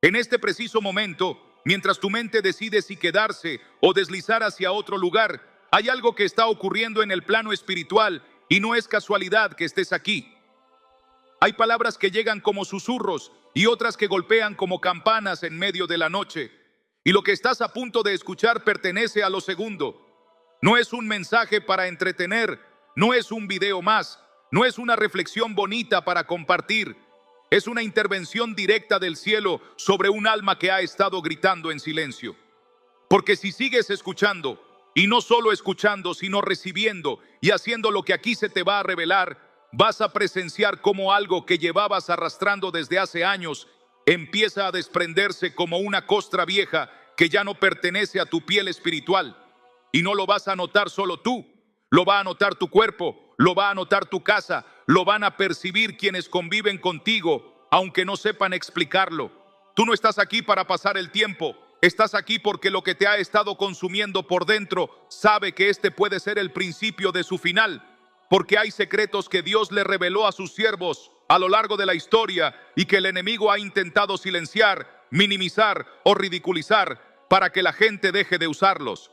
En este preciso momento, mientras tu mente decide si quedarse o deslizar hacia otro lugar, hay algo que está ocurriendo en el plano espiritual y no es casualidad que estés aquí. Hay palabras que llegan como susurros y otras que golpean como campanas en medio de la noche. Y lo que estás a punto de escuchar pertenece a lo segundo. No es un mensaje para entretener, no es un video más, no es una reflexión bonita para compartir. Es una intervención directa del cielo sobre un alma que ha estado gritando en silencio. Porque si sigues escuchando, y no solo escuchando, sino recibiendo y haciendo lo que aquí se te va a revelar, vas a presenciar cómo algo que llevabas arrastrando desde hace años empieza a desprenderse como una costra vieja que ya no pertenece a tu piel espiritual. Y no lo vas a notar solo tú, lo va a notar tu cuerpo, lo va a notar tu casa, lo van a percibir quienes conviven contigo, aunque no sepan explicarlo. Tú no estás aquí para pasar el tiempo, estás aquí porque lo que te ha estado consumiendo por dentro sabe que este puede ser el principio de su final, porque hay secretos que Dios le reveló a sus siervos a lo largo de la historia y que el enemigo ha intentado silenciar, minimizar o ridiculizar para que la gente deje de usarlos.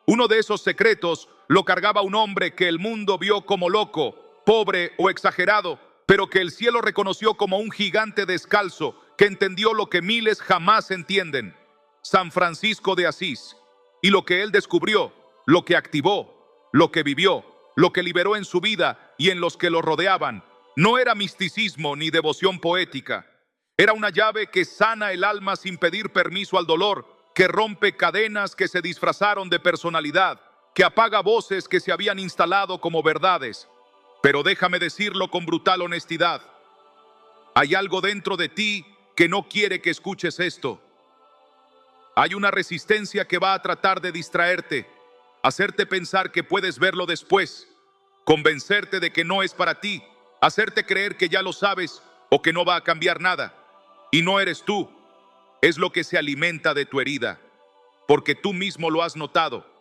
Uno de esos secretos lo cargaba un hombre que el mundo vio como loco, pobre o exagerado, pero que el cielo reconoció como un gigante descalzo que entendió lo que miles jamás entienden: San Francisco de Asís. Y lo que él descubrió, lo que activó, lo que vivió, lo que liberó en su vida y en los que lo rodeaban, no era misticismo ni devoción poética. Era una llave que sana el alma sin pedir permiso al dolor, que rompe cadenas que se disfrazaron de personalidad, que apaga voces que se habían instalado como verdades. Pero déjame decirlo con brutal honestidad: hay algo dentro de ti que no quiere que escuches esto. Hay una resistencia que va a tratar de distraerte, hacerte pensar que puedes verlo después, convencerte de que no es para ti, hacerte creer que ya lo sabes o que no va a cambiar nada. Y no eres tú, es lo que se alimenta de tu herida, porque tú mismo lo has notado.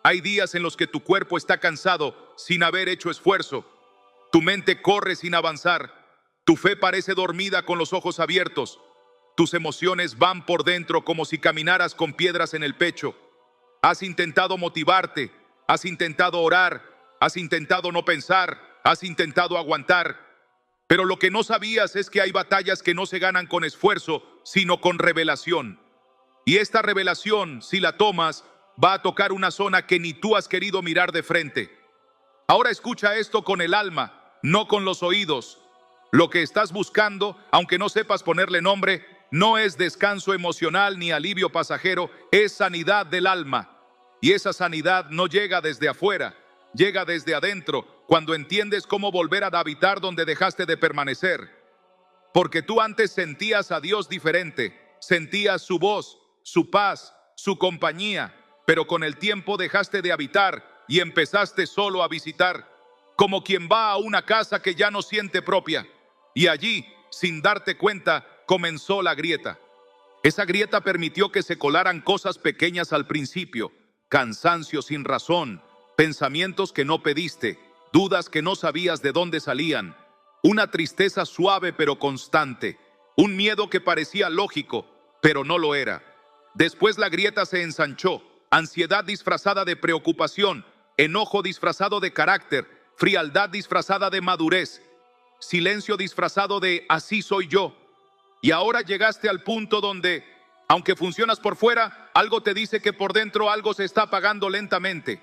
Hay días en los que tu cuerpo está cansado sin haber hecho esfuerzo, tu mente corre sin avanzar, tu fe parece dormida con los ojos abiertos. Tus emociones van por dentro como si caminaras con piedras en el pecho. Has intentado motivarte, has intentado orar, has intentado no pensar, has intentado aguantar. Pero lo que no sabías es que hay batallas que no se ganan con esfuerzo, sino con revelación. Y esta revelación, si la tomas, va a tocar una zona que ni tú has querido mirar de frente. Ahora escucha esto con el alma, no con los oídos. Lo que estás buscando, aunque no sepas ponerle nombre, no es descanso emocional ni alivio pasajero, es sanidad del alma. Y esa sanidad no llega desde afuera, llega desde adentro, cuando entiendes cómo volver a habitar donde dejaste de permanecer. Porque tú antes sentías a Dios diferente, sentías su voz, su paz, su compañía, pero con el tiempo dejaste de habitar y empezaste solo a visitar, como quien va a una casa que ya no siente propia. Y allí, sin darte cuenta, comenzó la grieta. Esa grieta permitió que se colaran cosas pequeñas al principio: cansancio sin razón, pensamientos que no pediste, dudas que no sabías de dónde salían, una tristeza suave pero constante, un miedo que parecía lógico, pero no lo era. Después la grieta se ensanchó: ansiedad disfrazada de preocupación, enojo disfrazado de carácter, frialdad disfrazada de madurez, silencio disfrazado de así soy yo. Y ahora llegaste al punto donde, aunque funcionas por fuera, algo te dice que por dentro algo se está apagando lentamente.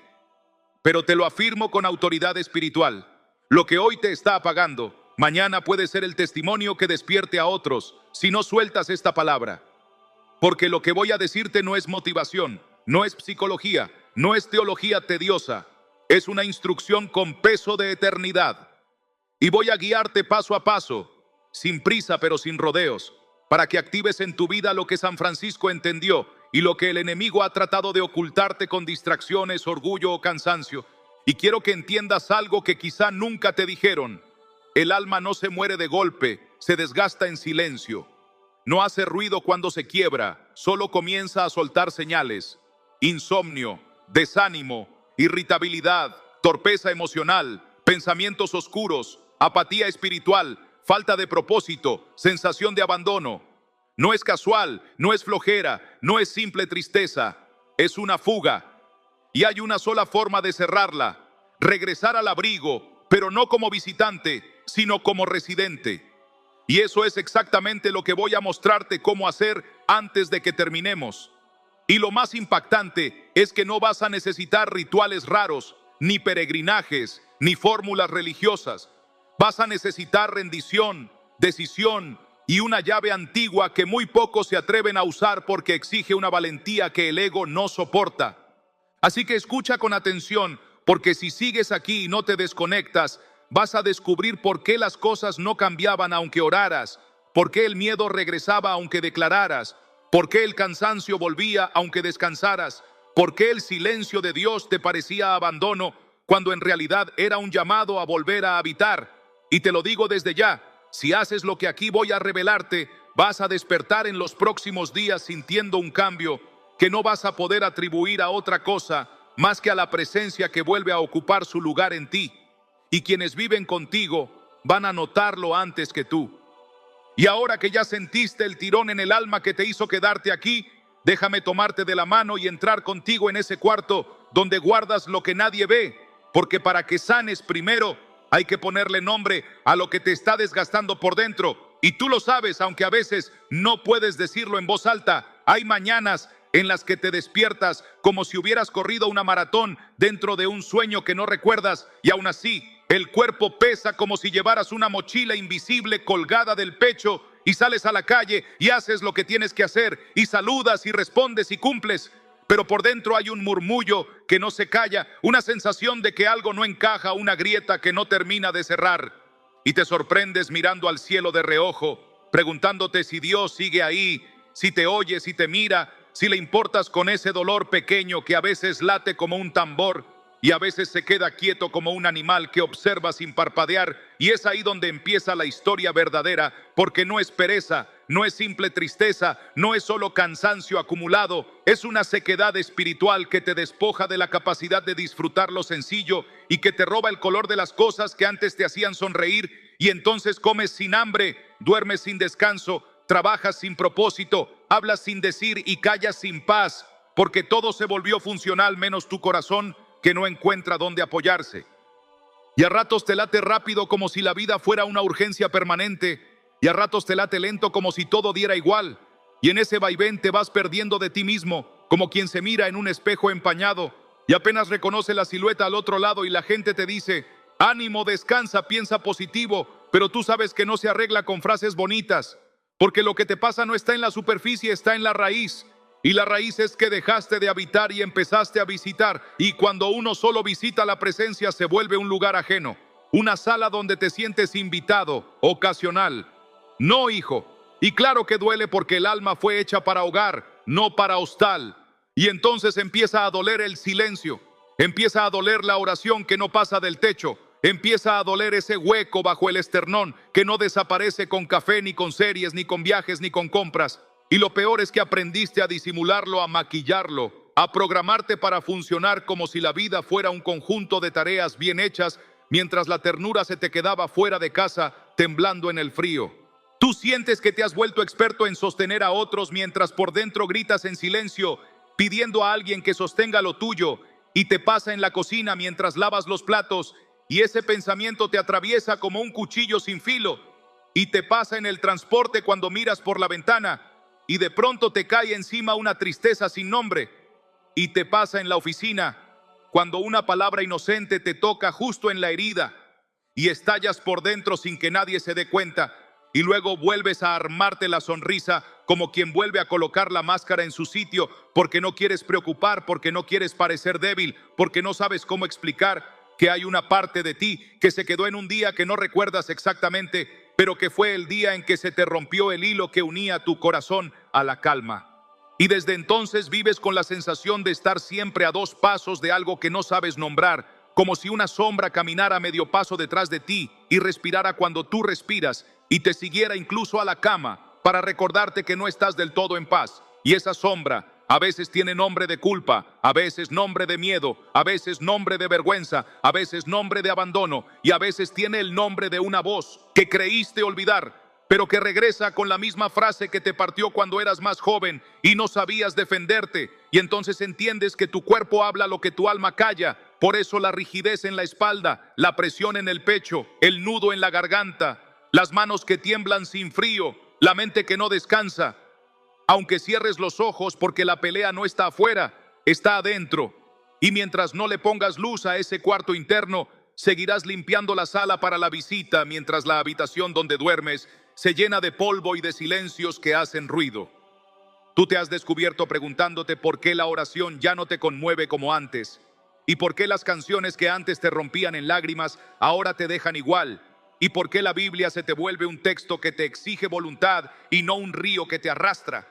Pero te lo afirmo con autoridad espiritual: lo que hoy te está apagando, mañana puede ser el testimonio que despierte a otros si no sueltas esta palabra. Porque lo que voy a decirte no es motivación, no es psicología, no es teología tediosa, es una instrucción con peso de eternidad. Y voy a guiarte paso a paso, sin prisa pero sin rodeos, para que actives en tu vida lo que San Francisco entendió y lo que el enemigo ha tratado de ocultarte con distracciones, orgullo o cansancio. Y quiero que entiendas algo que quizá nunca te dijeron: el alma no se muere de golpe, se desgasta en silencio. No hace ruido cuando se quiebra, solo comienza a soltar señales: insomnio, desánimo, irritabilidad, torpeza emocional, pensamientos oscuros, apatía espiritual, falta de propósito, sensación de abandono. No es casual, no es flojera, no es simple tristeza, es una fuga. Y hay una sola forma de cerrarla: regresar al abrigo, pero no como visitante, sino como residente. Y eso es exactamente lo que voy a mostrarte cómo hacer antes de que terminemos. Y lo más impactante es que no vas a necesitar rituales raros, ni peregrinajes, ni fórmulas religiosas. Vas a necesitar rendición, decisión y una llave antigua que muy pocos se atreven a usar porque exige una valentía que el ego no soporta. Así que escucha con atención, porque si sigues aquí y no te desconectas, vas a descubrir por qué las cosas no cambiaban aunque oraras, por qué el miedo regresaba aunque declararas, por qué el cansancio volvía aunque descansaras, por qué el silencio de Dios te parecía abandono cuando en realidad era un llamado a volver a habitar. Y te lo digo desde ya, si haces lo que aquí voy a revelarte, vas a despertar en los próximos días sintiendo un cambio que no vas a poder atribuir a otra cosa más que a la presencia que vuelve a ocupar su lugar en ti. Y quienes viven contigo van a notarlo antes que tú. Y ahora que ya sentiste el tirón en el alma que te hizo quedarte aquí, déjame tomarte de la mano y entrar contigo en ese cuarto donde guardas lo que nadie ve, porque para que sanes primero hay que ponerle nombre a lo que te está desgastando por dentro. Y tú lo sabes, aunque a veces no puedes decirlo en voz alta. Hay mañanas en las que te despiertas como si hubieras corrido una maratón dentro de un sueño que no recuerdas, y aún así el cuerpo pesa como si llevaras una mochila invisible colgada del pecho, y sales a la calle y haces lo que tienes que hacer, y saludas y respondes y cumples, pero por dentro hay un murmullo que no se calla, una sensación de que algo no encaja, una grieta que no termina de cerrar. Y te sorprendes mirando al cielo de reojo, preguntándote si Dios sigue ahí, si te oye, si te mira, si le importas con ese dolor pequeño que a veces late como un tambor y a veces se queda quieto como un animal que observa sin parpadear. Y es ahí donde empieza la historia verdadera, porque no es pereza, no es simple tristeza, no es solo cansancio acumulado, es una sequedad espiritual que te despoja de la capacidad de disfrutar lo sencillo y que te roba el color de las cosas que antes te hacían sonreír. Y entonces comes sin hambre, duermes sin descanso, trabajas sin propósito, hablas sin decir y callas sin paz, porque todo se volvió funcional menos tu corazón, que no encuentra dónde apoyarse. Y a ratos te late rápido como si la vida fuera una urgencia permanente, y a ratos te late lento como si todo diera igual. Y en ese vaivén te vas perdiendo de ti mismo, como quien se mira en un espejo empañado y apenas reconoce la silueta al otro lado, y la gente te dice: ánimo, descansa, piensa positivo, pero tú sabes que no se arregla con frases bonitas, porque lo que te pasa no está en la superficie, está en la raíz. Y la raíz es que dejaste de habitar y empezaste a visitar. Y cuando uno solo visita, la presencia se vuelve un lugar ajeno, una sala donde te sientes invitado, ocasional. No, hijo. Y claro que duele, porque el alma fue hecha para hogar, no para hostal. Y entonces empieza a doler el silencio, empieza a doler la oración que no pasa del techo, empieza a doler ese hueco bajo el esternón que no desaparece con café, ni con series, ni con viajes, ni con compras. Y lo peor es que aprendiste a disimularlo, a maquillarlo, a programarte para funcionar como si la vida fuera un conjunto de tareas bien hechas, mientras la ternura se te quedaba fuera de casa, temblando en el frío. Tú sientes que te has vuelto experto en sostener a otros, mientras por dentro gritas en silencio, pidiendo a alguien que sostenga lo tuyo. Y te pasa en la cocina mientras lavas los platos, y ese pensamiento te atraviesa como un cuchillo sin filo. Y te pasa en el transporte cuando miras por la ventana y de pronto te cae encima una tristeza sin nombre. Y te pasa en la oficina cuando una palabra inocente te toca justo en la herida y estallas por dentro sin que nadie se dé cuenta. Y luego vuelves a armarte la sonrisa como quien vuelve a colocar la máscara en su sitio, porque no quieres preocupar, porque no quieres parecer débil, porque no sabes cómo explicar que hay una parte de ti que se quedó en un día que no recuerdas exactamente, pero que fue el día en que se te rompió el hilo que unía tu corazón a la calma. Y desde entonces vives con la sensación de estar siempre a 2 pasos de algo que no sabes nombrar, como si una sombra caminara a medio paso detrás de ti y respirara cuando tú respiras, y te siguiera incluso a la cama para recordarte que no estás del todo en paz. Y esa sombra a veces tiene nombre de culpa, a veces nombre de miedo, a veces nombre de vergüenza, a veces nombre de abandono, y a veces tiene el nombre de una voz que creíste olvidar, pero que regresa con la misma frase que te partió cuando eras más joven y no sabías defenderte, y entonces entiendes que tu cuerpo habla lo que tu alma calla. Por eso la rigidez en la espalda, la presión en el pecho, el nudo en la garganta, las manos que tiemblan sin frío, la mente que no descansa. Aunque cierres los ojos, porque la pelea no está afuera, está adentro. Y mientras no le pongas luz a ese cuarto interno, seguirás limpiando la sala para la visita, mientras la habitación donde duermes se llena de polvo y de silencios que hacen ruido. Tú te has descubierto preguntándote por qué la oración ya no te conmueve como antes, y por qué las canciones que antes te rompían en lágrimas ahora te dejan igual, y por qué la Biblia se te vuelve un texto que te exige voluntad y no un río que te arrastra.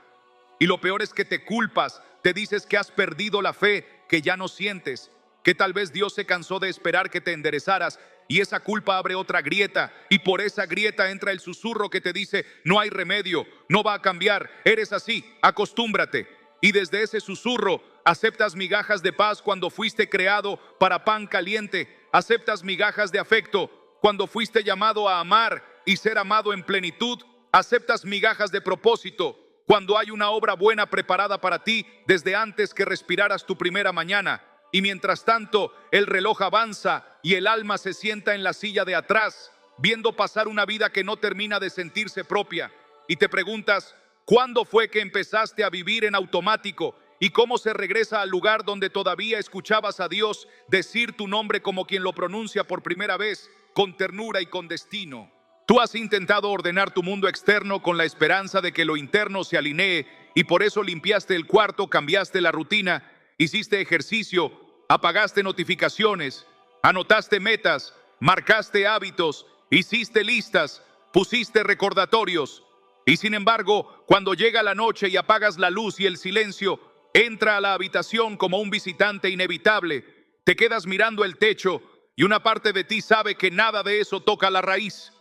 Y lo peor es que te culpas, te dices que has perdido la fe, que ya no sientes, que tal vez Dios se cansó de esperar que te enderezaras, y esa culpa abre otra grieta, y por esa grieta entra el susurro que te dice: no hay remedio, no va a cambiar, eres así, acostúmbrate. Y desde ese susurro aceptas migajas de paz cuando fuiste creado para pan caliente, aceptas migajas de afecto cuando fuiste llamado a amar y ser amado en plenitud, aceptas migajas de propósito cuando hay una obra buena preparada para ti desde antes que respiraras tu primera mañana. Y mientras tanto, el reloj avanza y el alma se sienta en la silla de atrás, viendo pasar una vida que no termina de sentirse propia. Y te preguntas, ¿cuándo fue que empezaste a vivir en automático? ¿Y cómo se regresa al lugar donde todavía escuchabas a Dios decir tu nombre como quien lo pronuncia por primera vez, con ternura y con destino? Tú has intentado ordenar tu mundo externo con la esperanza de que lo interno se alinee, y por eso limpiaste el cuarto, cambiaste la rutina, hiciste ejercicio, apagaste notificaciones, anotaste metas, marcaste hábitos, hiciste listas, pusiste recordatorios. Y sin embargo, cuando llega la noche y apagas la luz y el silencio entra a la habitación como un visitante inevitable, te quedas mirando el techo y una parte de ti sabe que nada de eso toca la raíz.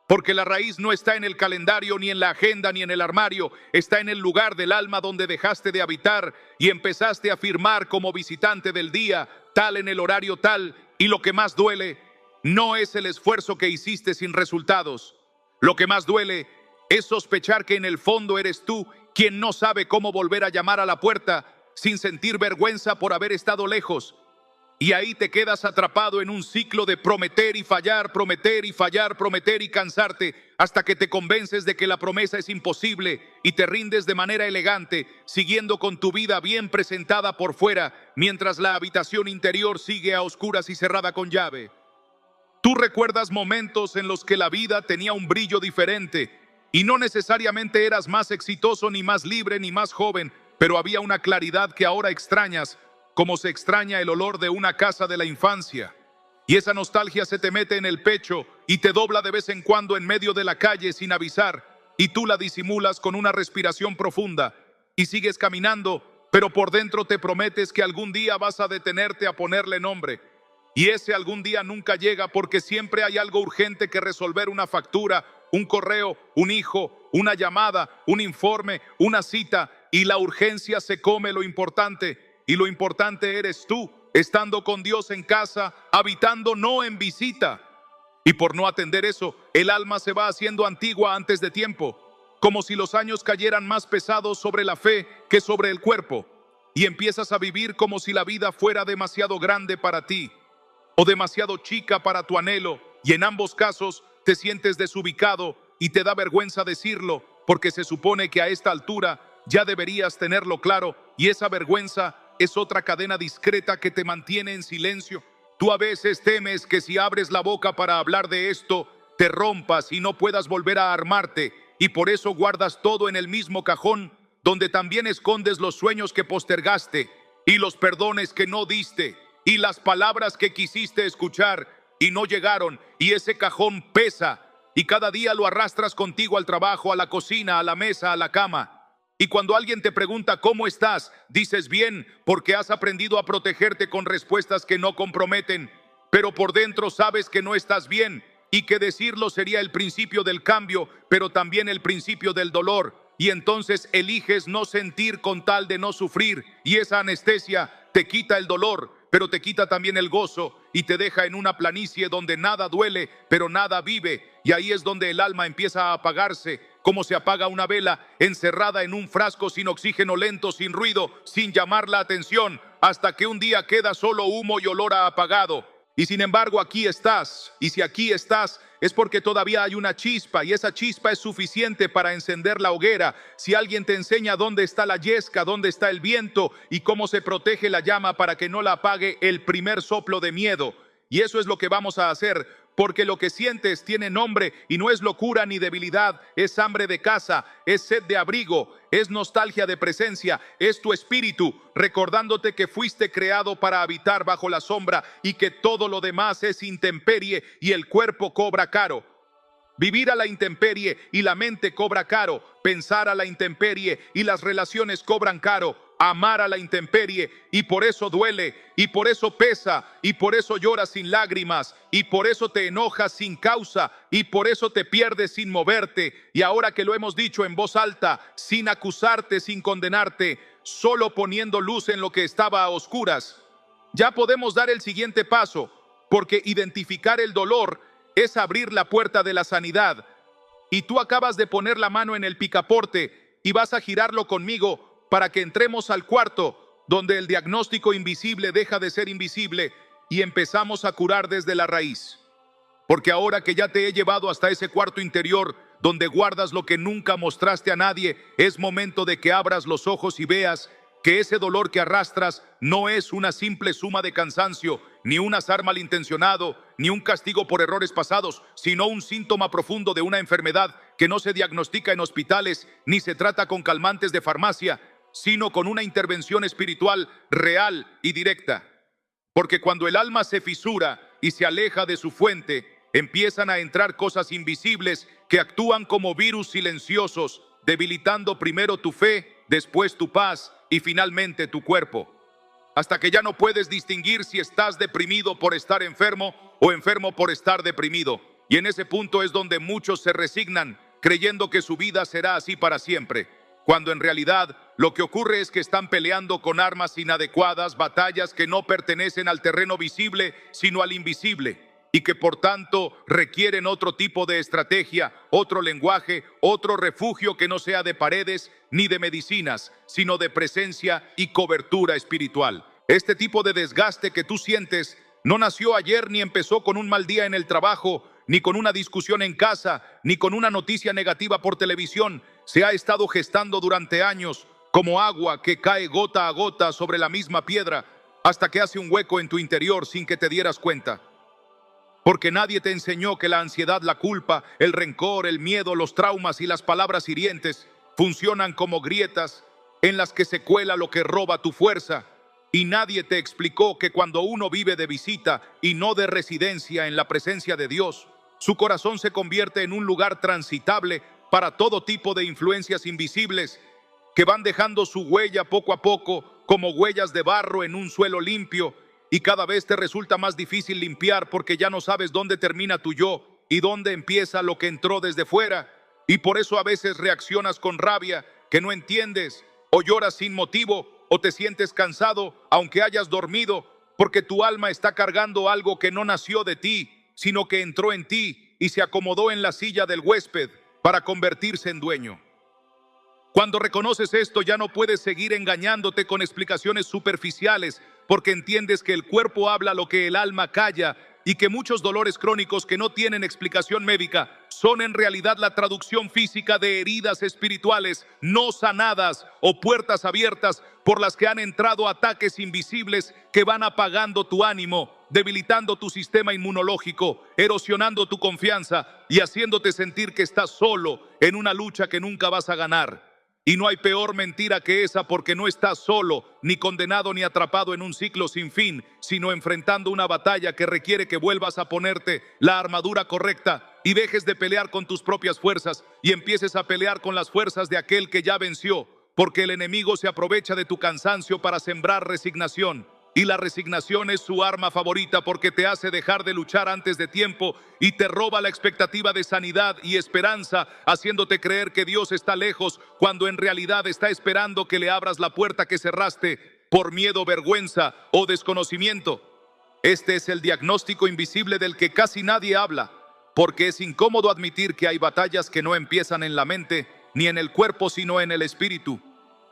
Porque la raíz no está en el calendario, ni en la agenda, ni en el armario. Está en el lugar del alma donde dejaste de habitar y empezaste a firmar como visitante del día, tal en el horario tal. Y lo que más duele no es el esfuerzo que hiciste sin resultados. Lo que más duele es sospechar que en el fondo eres tú quien no sabe cómo volver a llamar a la puerta sin sentir vergüenza por haber estado lejos. Y ahí te quedas atrapado en un ciclo de prometer y fallar, prometer y fallar, prometer y cansarte, hasta que te convences de que la promesa es imposible y te rindes de manera elegante, siguiendo con tu vida bien presentada por fuera, mientras la habitación interior sigue a oscuras y cerrada con llave. Tú recuerdas momentos en los que la vida tenía un brillo diferente y no necesariamente eras más exitoso, ni más libre, ni más joven, pero había una claridad que ahora extrañas, como se extraña el olor de una casa de la infancia. Y esa nostalgia se te mete en el pecho y te dobla de vez en cuando en medio de la calle sin avisar, y tú la disimulas con una respiración profunda y sigues caminando, pero por dentro te prometes que algún día vas a detenerte a ponerle nombre. Y ese algún día nunca llega, porque siempre hay algo urgente que resolver: una factura, un correo, un hijo, una llamada, un informe, una cita, y la urgencia se come lo importante. Y lo importante eres tú, estando con Dios en casa, habitando no en visita. Y por no atender eso, el alma se va haciendo antigua antes de tiempo, como si los años cayeran más pesados sobre la fe que sobre el cuerpo. Y empiezas a vivir como si la vida fuera demasiado grande para ti, o demasiado chica para tu anhelo. Y en ambos casos te sientes desubicado y te da vergüenza decirlo, porque se supone que a esta altura ya deberías tenerlo claro, y esa vergüenza es otra cadena discreta que te mantiene en silencio. Tú a veces temes que si abres la boca para hablar de esto, te rompas y no puedas volver a armarte, y por eso guardas todo en el mismo cajón, donde también escondes los sueños que postergaste, y los perdones que no diste, y las palabras que quisiste escuchar y no llegaron, y ese cajón pesa, y cada día lo arrastras contigo al trabajo, a la cocina, a la mesa, a la cama. Y cuando alguien te pregunta cómo estás, dices bien, porque has aprendido a protegerte con respuestas que no comprometen, pero por dentro sabes que no estás bien, y que decirlo sería el principio del cambio, pero también el principio del dolor. Y entonces eliges no sentir con tal de no sufrir, y esa anestesia te quita el dolor, pero te quita también el gozo, y te deja en una planicie donde nada duele, pero nada vive. Y ahí es donde el alma empieza a apagarse, como se apaga una vela encerrada en un frasco sin oxígeno lento, sin ruido, sin llamar la atención, hasta que un día queda solo humo y olor a apagado. Y sin embargo aquí estás, y si aquí estás es porque todavía hay una chispa, y esa chispa es suficiente para encender la hoguera. Si alguien te enseña dónde está la yesca, dónde está el viento y cómo se protege la llama para que no la apague el primer soplo de miedo. Y eso es lo que vamos a hacer, porque lo que sientes tiene nombre y no es locura ni debilidad, es hambre de casa, es sed de abrigo, es nostalgia de presencia, es tu espíritu, recordándote que fuiste creado para habitar bajo la sombra y que todo lo demás es intemperie y el cuerpo cobra caro. Vivir a la intemperie y la mente cobra caro, pensar a la intemperie y las relaciones cobran caro, amar a la intemperie y por eso duele, y por eso pesa, y por eso lloras sin lágrimas, y por eso te enojas sin causa, y por eso te pierdes sin moverte. Y ahora que lo hemos dicho en voz alta, sin acusarte, sin condenarte, solo poniendo luz en lo que estaba a oscuras, ya podemos dar el siguiente paso, porque identificar el dolor es abrir la puerta de la sanidad. Y tú acabas de poner la mano en el picaporte y vas a girarlo conmigo para que entremos al cuarto donde el diagnóstico invisible deja de ser invisible y empezamos a curar desde la raíz. Porque ahora que ya te he llevado hasta ese cuarto interior donde guardas lo que nunca mostraste a nadie, es momento de que abras los ojos y veas que ese dolor que arrastras no es una simple suma de cansancio, ni un azar malintencionado, ni un castigo por errores pasados, sino un síntoma profundo de una enfermedad que no se diagnostica en hospitales, ni se trata con calmantes de farmacia, sino con una intervención espiritual real y directa. Porque cuando el alma se fisura y se aleja de su fuente, empiezan a entrar cosas invisibles que actúan como virus silenciosos, debilitando primero tu fe, después tu paz y finalmente tu cuerpo. Hasta que ya no puedes distinguir si estás deprimido por estar enfermo o enfermo por estar deprimido. Y en ese punto es donde muchos se resignan, creyendo que su vida será así para siempre, cuando en realidad lo que ocurre es que están peleando con armas inadecuadas, batallas que no pertenecen al terreno visible, sino al invisible, y que por tanto requieren otro tipo de estrategia, otro lenguaje, otro refugio que no sea de paredes ni de medicinas, sino de presencia y cobertura espiritual. Este tipo de desgaste que tú sientes no nació ayer ni empezó con un mal día en el trabajo, ni con una discusión en casa, ni con una noticia negativa por televisión. Se ha estado gestando durante años, como agua que cae gota a gota sobre la misma piedra, hasta que hace un hueco en tu interior sin que te dieras cuenta. Porque nadie te enseñó que la ansiedad, la culpa, el rencor, el miedo, los traumas y las palabras hirientes funcionan como grietas en las que se cuela lo que roba tu fuerza. Y nadie te explicó que cuando uno vive de visita y no de residencia en la presencia de Dios, su corazón se convierte en un lugar transitable para todo tipo de influencias invisibles que van dejando su huella poco a poco, como huellas de barro en un suelo limpio, y cada vez te resulta más difícil limpiar porque ya no sabes dónde termina tu yo y dónde empieza lo que entró desde fuera. Y por eso a veces reaccionas con rabia que no entiendes, o lloras sin motivo, o te sientes cansado aunque hayas dormido, porque tu alma está cargando algo que no nació de ti, sino que entró en ti y se acomodó en la silla del huésped para convertirse en dueño. Cuando reconoces esto, ya no puedes seguir engañándote con explicaciones superficiales, porque entiendes que el cuerpo habla lo que el alma calla y que muchos dolores crónicos que no tienen explicación médica son en realidad la traducción física de heridas espirituales no sanadas o puertas abiertas por las que han entrado ataques invisibles que van apagando tu ánimo, debilitando tu sistema inmunológico, erosionando tu confianza y haciéndote sentir que estás solo en una lucha que nunca vas a ganar. Y no hay peor mentira que esa, porque no estás solo, ni condenado ni atrapado en un ciclo sin fin, sino enfrentando una batalla que requiere que vuelvas a ponerte la armadura correcta y dejes de pelear con tus propias fuerzas y empieces a pelear con las fuerzas de aquel que ya venció, porque el enemigo se aprovecha de tu cansancio para sembrar resignación. Y la resignación es su arma favorita porque te hace dejar de luchar antes de tiempo y te roba la expectativa de sanidad y esperanza, haciéndote creer que Dios está lejos cuando en realidad está esperando que le abras la puerta que cerraste por miedo, vergüenza o desconocimiento. Este es el diagnóstico invisible del que casi nadie habla, porque es incómodo admitir que hay batallas que no empiezan en la mente ni en el cuerpo, sino en el espíritu,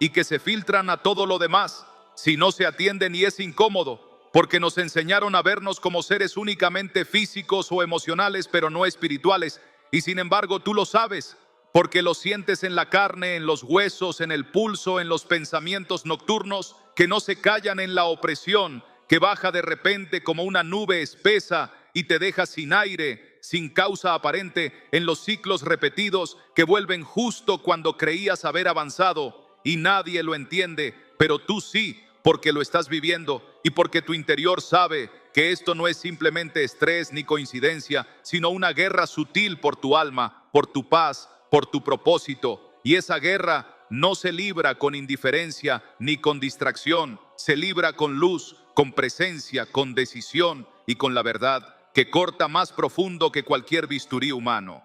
y que se filtran a todo lo demás si no se atienden, y es incómodo porque nos enseñaron a vernos como seres únicamente físicos o emocionales, pero no espirituales, y sin embargo tú lo sabes, porque lo sientes en la carne, en los huesos, en el pulso, en los pensamientos nocturnos que no se callan, en la opresión que baja de repente como una nube espesa y te deja sin aire, sin causa aparente, en los ciclos repetidos que vuelven justo cuando creías haber avanzado, y nadie lo entiende, pero tú sí, porque lo estás viviendo y porque tu interior sabe que esto no es simplemente estrés ni coincidencia, sino una guerra sutil por tu alma, por tu paz, por tu propósito. Y esa guerra no se libra con indiferencia ni con distracción, se libra con luz, con presencia, con decisión y con la verdad, que corta más profundo que cualquier bisturí humano.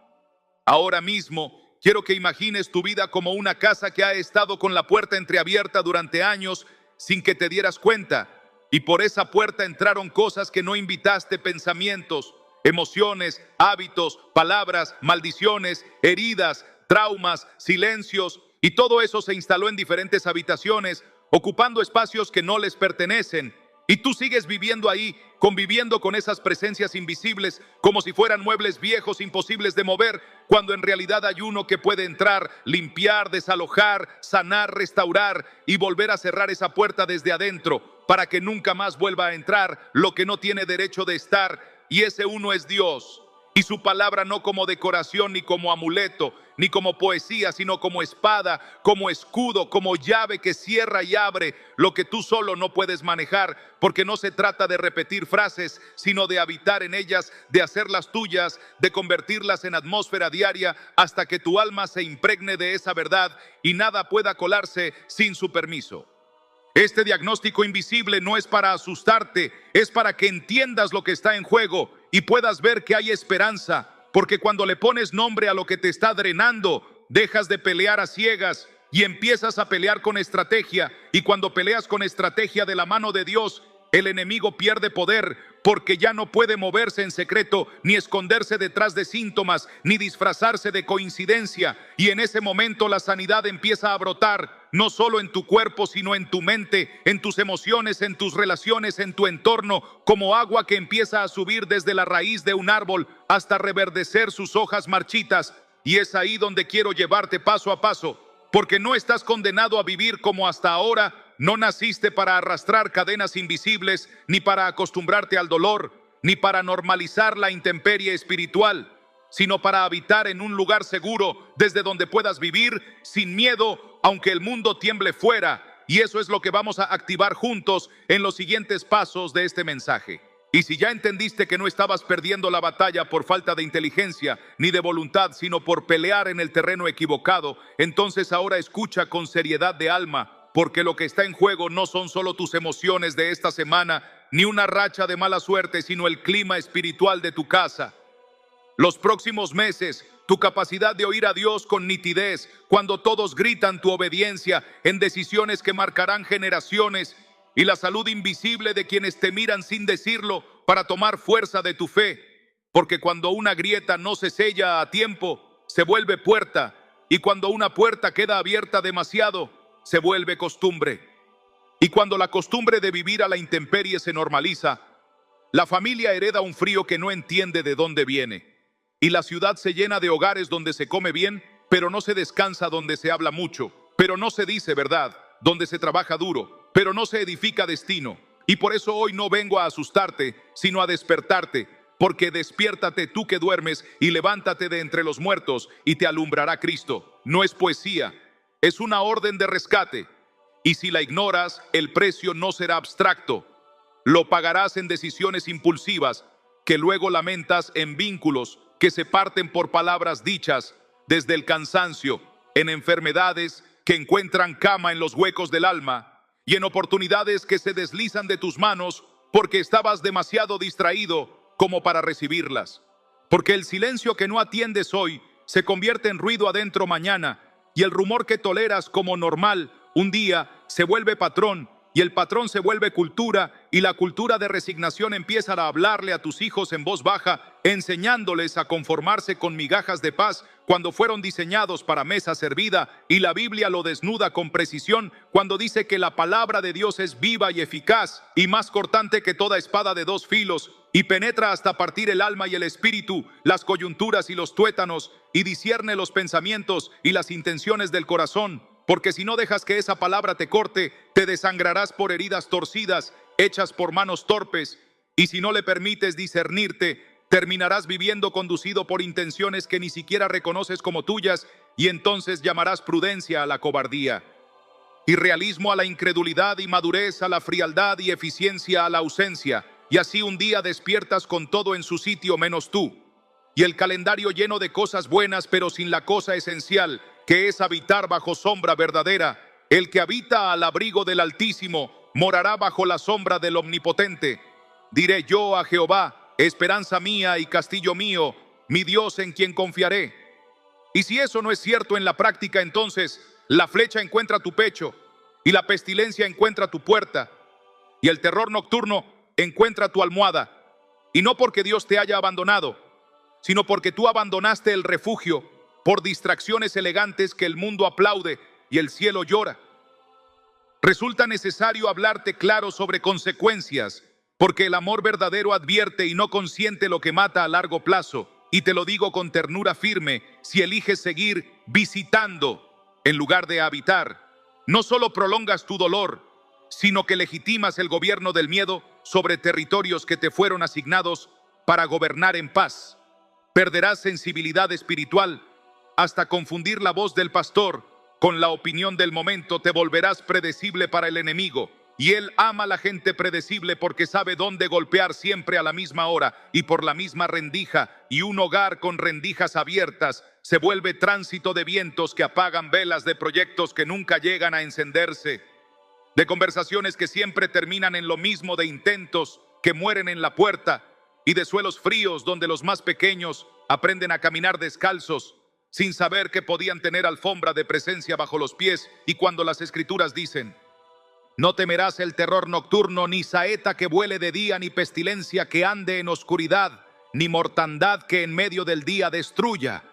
Ahora mismo quiero que imagines tu vida como una casa que ha estado con la puerta entreabierta durante años sin que te dieras cuenta, y por esa puerta entraron cosas que no invitaste: pensamientos, emociones, hábitos, palabras, maldiciones, heridas, traumas, silencios, y todo eso se instaló en diferentes habitaciones, ocupando espacios que no les pertenecen. Y tú sigues viviendo ahí, conviviendo con esas presencias invisibles, como si fueran muebles viejos imposibles de mover, cuando en realidad hay uno que puede entrar, limpiar, desalojar, sanar, restaurar y volver a cerrar esa puerta desde adentro, para que nunca más vuelva a entrar lo que no tiene derecho de estar. Y ese uno es Dios. Y su palabra no como decoración, ni como amuleto, ni como poesía, sino como espada, como escudo, como llave que cierra y abre lo que tú solo no puedes manejar, porque no se trata de repetir frases, sino de habitar en ellas, de hacerlas tuyas, de convertirlas en atmósfera diaria hasta que tu alma se impregne de esa verdad y nada pueda colarse sin su permiso. Este diagnóstico invisible no es para asustarte, es para que entiendas lo que está en juego y puedas ver que hay esperanza, porque cuando le pones nombre a lo que te está drenando, dejas de pelear a ciegas y empiezas a pelear con estrategia, y cuando peleas con estrategia de la mano de Dios, el enemigo pierde poder, porque ya no puede moverse en secreto, ni esconderse detrás de síntomas, ni disfrazarse de coincidencia. Y en ese momento la sanidad empieza a brotar, no solo en tu cuerpo, sino en tu mente, en tus emociones, en tus relaciones, en tu entorno, como agua que empieza a subir desde la raíz de un árbol hasta reverdecer sus hojas marchitas. Y es ahí donde quiero llevarte paso a paso, porque no estás condenado a vivir como hasta ahora. No naciste para arrastrar cadenas invisibles, ni para acostumbrarte al dolor, ni para normalizar la intemperie espiritual, sino para habitar en un lugar seguro desde donde puedas vivir sin miedo, aunque el mundo tiemble fuera. Y eso es lo que vamos a activar juntos en los siguientes pasos de este mensaje. Y si ya entendiste que no estabas perdiendo la batalla por falta de inteligencia ni de voluntad, sino por pelear en el terreno equivocado, entonces ahora escucha con seriedad de alma, porque lo que está en juego no son solo tus emociones de esta semana, ni una racha de mala suerte, sino el clima espiritual de tu casa. Los próximos meses, tu capacidad de oír a Dios con nitidez, cuando todos gritan tu obediencia en decisiones que marcarán generaciones, y la salud invisible de quienes te miran sin decirlo para tomar fuerza de tu fe. Porque cuando una grieta no se sella a tiempo, se vuelve puerta, y cuando una puerta queda abierta demasiado, se vuelve costumbre. Y cuando la costumbre de vivir a la intemperie se normaliza, la familia hereda un frío que no entiende de dónde viene. Y la ciudad se llena de hogares donde se come bien, pero no se descansa, donde se habla mucho, pero no se dice verdad, donde se trabaja duro, pero no se edifica destino. Y por eso hoy no vengo a asustarte, sino a despertarte, porque despiértate tú que duermes y levántate de entre los muertos y te alumbrará Cristo. No es poesía, es una orden de rescate, y si la ignoras, el precio no será abstracto. Lo pagarás en decisiones impulsivas, que luego lamentas, en vínculos que se parten por palabras dichas, desde el cansancio, en enfermedades que encuentran cama en los huecos del alma, y en oportunidades que se deslizan de tus manos porque estabas demasiado distraído como para recibirlas. Porque el silencio que no atiendes hoy se convierte en ruido adentro mañana, y el rumor que toleras como normal un día se vuelve patrón, y el patrón se vuelve cultura, y la cultura de resignación empieza a hablarle a tus hijos en voz baja, enseñándoles a conformarse con migajas de paz cuando fueron diseñados para mesa servida, y la Biblia lo desnuda con precisión cuando dice que la palabra de Dios es viva y eficaz y más cortante que toda espada de dos filos, y penetra hasta partir el alma y el espíritu, las coyunturas y los tuétanos, y discierne los pensamientos y las intenciones del corazón. Porque si no dejas que esa palabra te corte, te desangrarás por heridas torcidas, hechas por manos torpes, y si no le permites discernirte, terminarás viviendo conducido por intenciones que ni siquiera reconoces como tuyas, y entonces llamarás prudencia a la cobardía, y realismo a la incredulidad, y madurez a la frialdad, y eficiencia a la ausencia, y así un día despiertas con todo en su sitio menos tú, y el calendario lleno de cosas buenas pero sin la cosa esencial, que es habitar bajo sombra verdadera. El que habita al abrigo del Altísimo morará bajo la sombra del Omnipotente. Diré yo a Jehová, esperanza mía y castillo mío, mi Dios en quien confiaré. Y si eso no es cierto en la práctica, entonces la flecha encuentra tu pecho, y la pestilencia encuentra tu puerta, y el terror nocturno encuentra tu almohada. Y no porque Dios te haya abandonado, sino porque tú abandonaste el refugio por distracciones elegantes que el mundo aplaude y el cielo llora. Resulta necesario hablarte claro sobre consecuencias, porque el amor verdadero advierte y no consiente lo que mata a largo plazo. Y te lo digo con ternura firme, si eliges seguir visitando en lugar de habitar, no solo prolongas tu dolor, sino que legitimas el gobierno del miedo sobre territorios que te fueron asignados para gobernar en paz. Perderás sensibilidad espiritual hasta confundir la voz del pastor con la opinión del momento. Te volverás predecible para el enemigo, y él ama a la gente predecible porque sabe dónde golpear siempre a la misma hora y por la misma rendija, y un hogar con rendijas abiertas se vuelve tránsito de vientos que apagan velas, de proyectos que nunca llegan a encenderse, de conversaciones que siempre terminan en lo mismo, de intentos que mueren en la puerta, y de suelos fríos donde los más pequeños aprenden a caminar descalzos sin saber que podían tener alfombra de presencia bajo los pies. Y cuando las escrituras dicen: no temerás el terror nocturno, ni saeta que vuele de día, ni pestilencia que ande en oscuridad, ni mortandad que en medio del día destruya.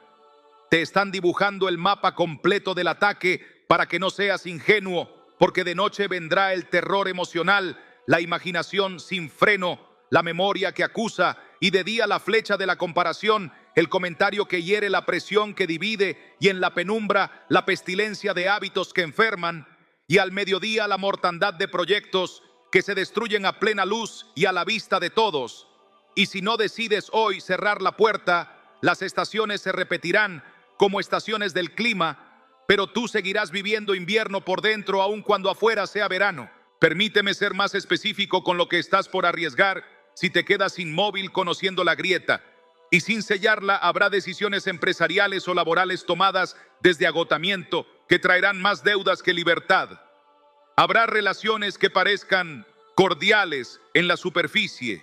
Te están dibujando el mapa completo del ataque para que no seas ingenuo, porque de noche vendrá el terror emocional, la imaginación sin freno, la memoria que acusa, y de día la flecha de la comparación, el comentario que hiere, la presión que divide, y en la penumbra la pestilencia de hábitos que enferman, y al mediodía la mortandad de proyectos que se destruyen a plena luz y a la vista de todos. Y si no decides hoy cerrar la puerta, las estaciones se repetirán como estaciones del clima, pero tú seguirás viviendo invierno por dentro aun cuando afuera sea verano. Permíteme ser más específico con lo que estás por arriesgar si te quedas inmóvil conociendo la grieta. Y sin sellarla habrá decisiones empresariales o laborales tomadas desde agotamiento que traerán más deudas que libertad. Habrá relaciones que parezcan cordiales en la superficie,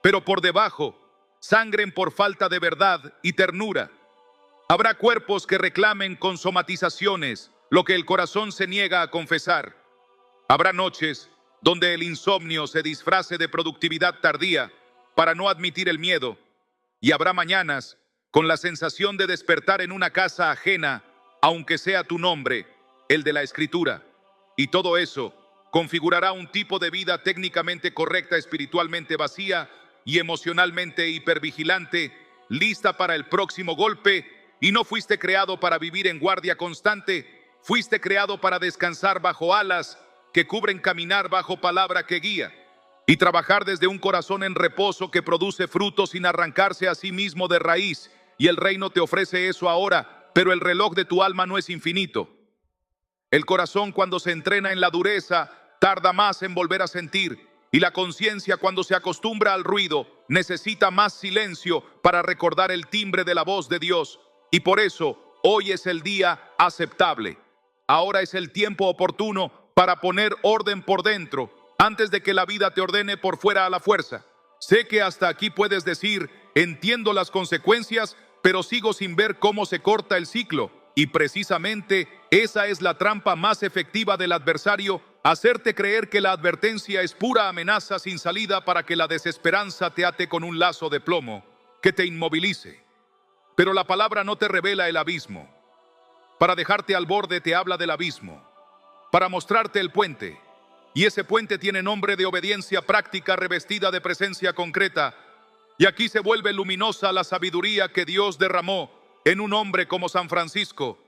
pero por debajo sangren por falta de verdad y ternura. Habrá cuerpos que reclamen con somatizaciones lo que el corazón se niega a confesar. Habrá noches donde el insomnio se disfrace de productividad tardía para no admitir el miedo. Y habrá mañanas con la sensación de despertar en una casa ajena, aunque sea tu nombre, el de la Escritura. Y todo eso configurará un tipo de vida técnicamente correcta, espiritualmente vacía y emocionalmente hipervigilante, lista para el próximo golpe. Y no fuiste creado para vivir en guardia constante, fuiste creado para descansar bajo alas que cubren, caminar bajo palabra que guía, y trabajar desde un corazón en reposo que produce frutos sin arrancarse a sí mismo de raíz. Y el reino te ofrece eso ahora, pero el reloj de tu alma no es infinito. El corazón, cuando se entrena en la dureza, tarda más en volver a sentir, y la conciencia, cuando se acostumbra al ruido, necesita más silencio para recordar el timbre de la voz de Dios. Y por eso hoy es el día aceptable. Ahora es el tiempo oportuno para poner orden por dentro, antes de que la vida te ordene por fuera a la fuerza. Sé que hasta aquí puedes decir: entiendo las consecuencias, pero sigo sin ver cómo se corta el ciclo. Y precisamente esa es la trampa más efectiva del adversario hacerte creer que la advertencia es pura amenaza sin salida para que la desesperanza te ate con un lazo de plomo que te inmovilice. Pero la palabra no te revela el abismo. Para dejarte al borde te habla del abismo, para mostrarte el puente. Y ese puente tiene nombre de obediencia práctica revestida de presencia concreta. Y aquí se vuelve luminosa la sabiduría que Dios derramó en un hombre como San Francisco.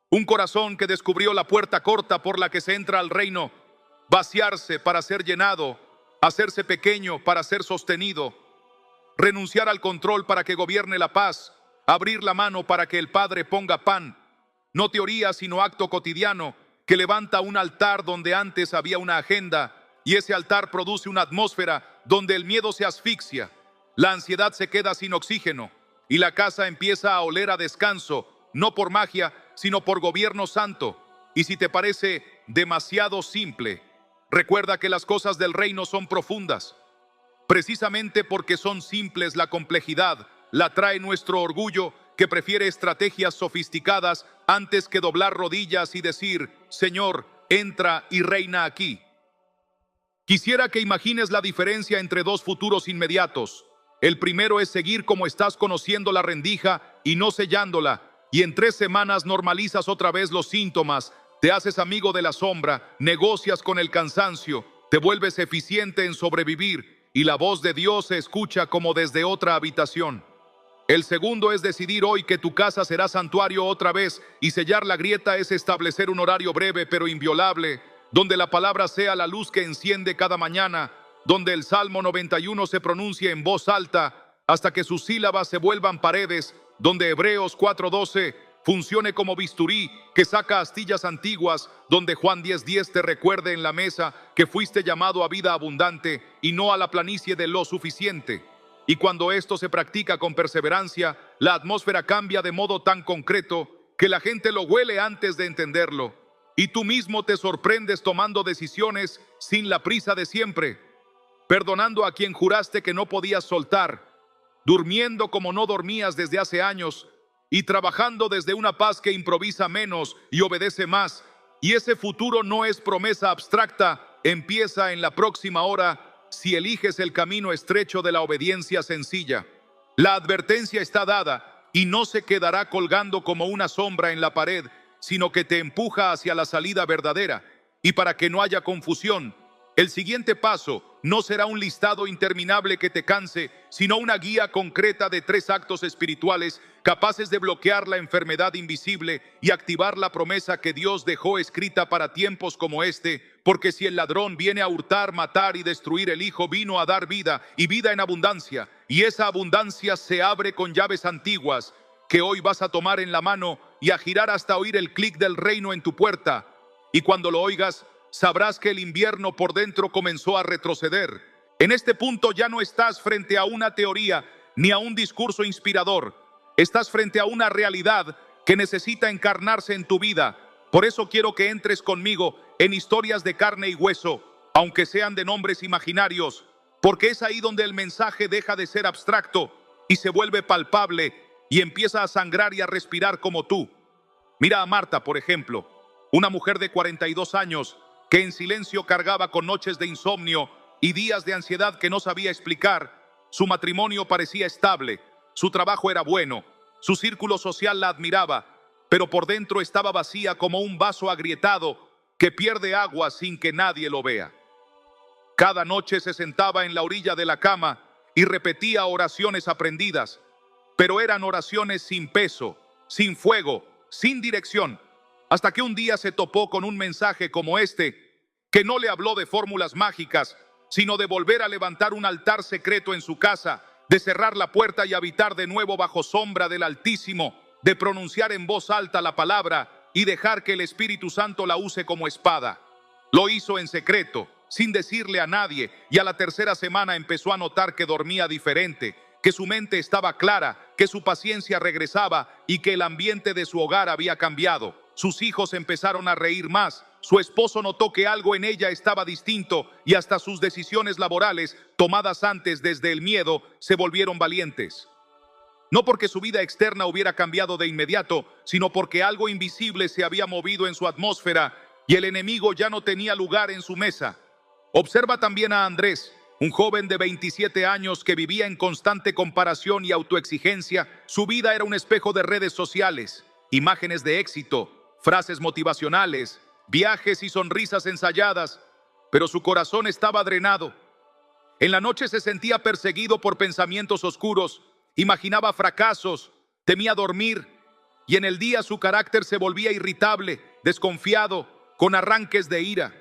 Un corazón que descubrió la puerta corta por la que se entra al reino. Vaciarse para ser llenado, hacerse pequeño para ser sostenido. Renunciar al control para que gobierne la paz. Abrir la mano para que el Padre ponga pan. No teoría sino acto cotidiano que levanta un altar donde antes había una agenda, y ese altar produce una atmósfera donde el miedo se asfixia, la ansiedad se queda sin oxígeno y la casa empieza a oler a descanso, no por magia, sino por gobierno santo. Y si te parece demasiado simple, recuerda que las cosas del reino son profundas. Precisamente porque son simples, la complejidad la trae nuestro orgullo, que prefiere estrategias sofisticadas antes que doblar rodillas y decir: Señor, entra y reina aquí. Quisiera que imagines la diferencia entre dos futuros inmediatos. El primero es seguir como estás conociendo la rendija y no sellándola, y en 3 semanas normalizas otra vez los síntomas, te haces amigo de la sombra, negocias con el cansancio, te vuelves eficiente en sobrevivir, y la voz de Dios se escucha como desde otra habitación. El segundo es decidir hoy que tu casa será santuario otra vez, y sellar la grieta es establecer un horario breve pero inviolable, donde la palabra sea la luz que enciende cada mañana, donde el Salmo 91 se pronuncie en voz alta hasta que sus sílabas se vuelvan paredes, donde Hebreos 4:12 funcione como bisturí que saca astillas antiguas, donde Juan 10:10 te recuerde en la mesa que fuiste llamado a vida abundante y no a la planicie de lo suficiente. Y cuando esto se practica con perseverancia, la atmósfera cambia de modo tan concreto que la gente lo huele antes de entenderlo. Y tú mismo te sorprendes tomando decisiones sin la prisa de siempre, perdonando a quien juraste que no podías soltar, durmiendo como no dormías desde hace años y trabajando desde una paz que improvisa menos y obedece más. Y ese futuro no es promesa abstracta, empieza en la próxima hora si eliges el camino estrecho de la obediencia sencilla. La advertencia está dada y no se quedará colgando como una sombra en la pared, sino que te empuja hacia la salida verdadera. Y para que no haya confusión, el siguiente paso no será un listado interminable que te canse, sino una guía concreta de 3 actos espirituales capaces de bloquear la enfermedad invisible y activar la promesa que Dios dejó escrita para tiempos como este, porque si el ladrón viene a hurtar, matar y destruir, el Hijo vino a dar vida y vida en abundancia, y esa abundancia se abre con llaves antiguas que hoy vas a tomar en la mano y a girar hasta oír el clic del reino en tu puerta. Y cuando lo oigas, sabrás que el invierno por dentro comenzó a retroceder. En este punto ya no estás frente a una teoría ni a un discurso inspirador. Estás frente a una realidad que necesita encarnarse en tu vida. Por eso quiero que entres conmigo en historias de carne y hueso, aunque sean de nombres imaginarios, porque es ahí donde el mensaje deja de ser abstracto y se vuelve palpable y empieza a sangrar y a respirar como tú. Mira a Marta, por ejemplo, una mujer de 42 años que en silencio cargaba con noches de insomnio y días de ansiedad que no sabía explicar. Su matrimonio parecía estable, su trabajo era bueno, su círculo social la admiraba, pero por dentro estaba vacía como un vaso agrietado que pierde agua sin que nadie lo vea. Cada noche se sentaba en la orilla de la cama y repetía oraciones aprendidas, pero eran oraciones sin peso, sin fuego, sin dirección. Hasta que un día se topó con un mensaje como este, que no le habló de fórmulas mágicas, sino de volver a levantar un altar secreto en su casa, de cerrar la puerta y habitar de nuevo bajo sombra del Altísimo, de pronunciar en voz alta la palabra y dejar que el Espíritu Santo la use como espada. Lo hizo en secreto, sin decirle a nadie, y a la 3ª semana empezó a notar que dormía diferente, que su mente estaba clara, que su paciencia regresaba y que el ambiente de su hogar había cambiado. Sus hijos empezaron a reír más, su esposo notó que algo en ella estaba distinto y hasta sus decisiones laborales, tomadas antes desde el miedo, se volvieron valientes. No porque su vida externa hubiera cambiado de inmediato, sino porque algo invisible se había movido en su atmósfera y el enemigo ya no tenía lugar en su mesa. Observa también a Andrés, un joven de 27 años que vivía en constante comparación y autoexigencia. Su vida era un espejo de redes sociales, imágenes de éxito, frases motivacionales, viajes y sonrisas ensayadas, pero su corazón estaba drenado. En la noche se sentía perseguido por pensamientos oscuros, imaginaba fracasos, temía dormir, y en el día su carácter se volvía irritable, desconfiado, con arranques de ira.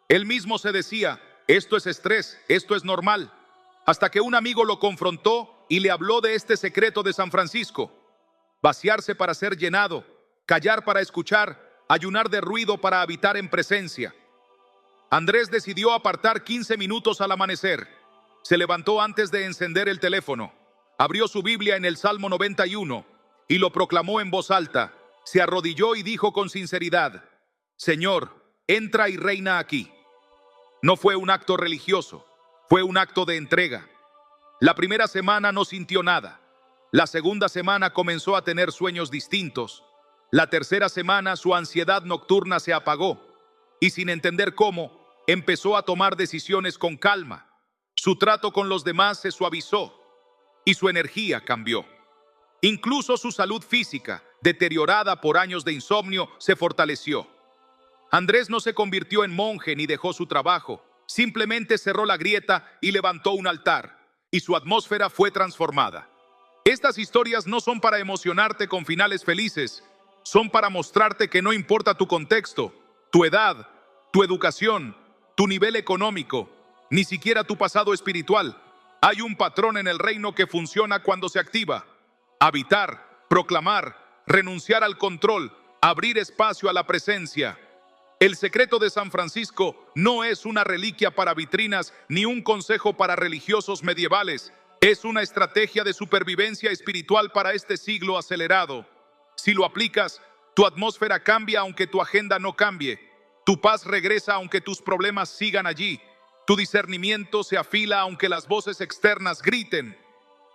Él mismo se decía: esto es estrés, esto es normal, hasta que un amigo lo confrontó y le habló de este secreto de San Francisco: vaciarse para ser llenado, callar para escuchar, ayunar de ruido para habitar en presencia. Andrés decidió apartar 15 minutos al amanecer. Se levantó antes de encender el teléfono, abrió su Biblia en el Salmo 91 y lo proclamó en voz alta. Se arrodilló y dijo con sinceridad: Señor, entra y reina aquí. No fue un acto religioso, fue un acto de entrega. La primera semana no sintió nada. La segunda semana comenzó a tener sueños distintos. La tercera semana su ansiedad nocturna se apagó y, sin entender cómo, empezó a tomar decisiones con calma. Su trato con los demás se suavizó y su energía cambió. Incluso su salud física, deteriorada por años de insomnio, se fortaleció. Andrés no se convirtió en monje ni dejó su trabajo. Simplemente cerró la grieta y levantó un altar, y su atmósfera fue transformada. Estas historias no son para emocionarte con finales felices, son para mostrarte que no importa tu contexto, tu edad, tu educación, tu nivel económico, ni siquiera tu pasado espiritual. Hay un patrón en el reino que funciona cuando se activa: habitar, proclamar, renunciar al control, abrir espacio a la presencia. El secreto de San Francisco no es una reliquia para vitrinas ni un consejo para religiosos medievales. Es una estrategia de supervivencia espiritual para este siglo acelerado. Si lo aplicas, tu atmósfera cambia aunque tu agenda no cambie. Tu paz regresa aunque tus problemas sigan allí. Tu discernimiento se afila aunque las voces externas griten.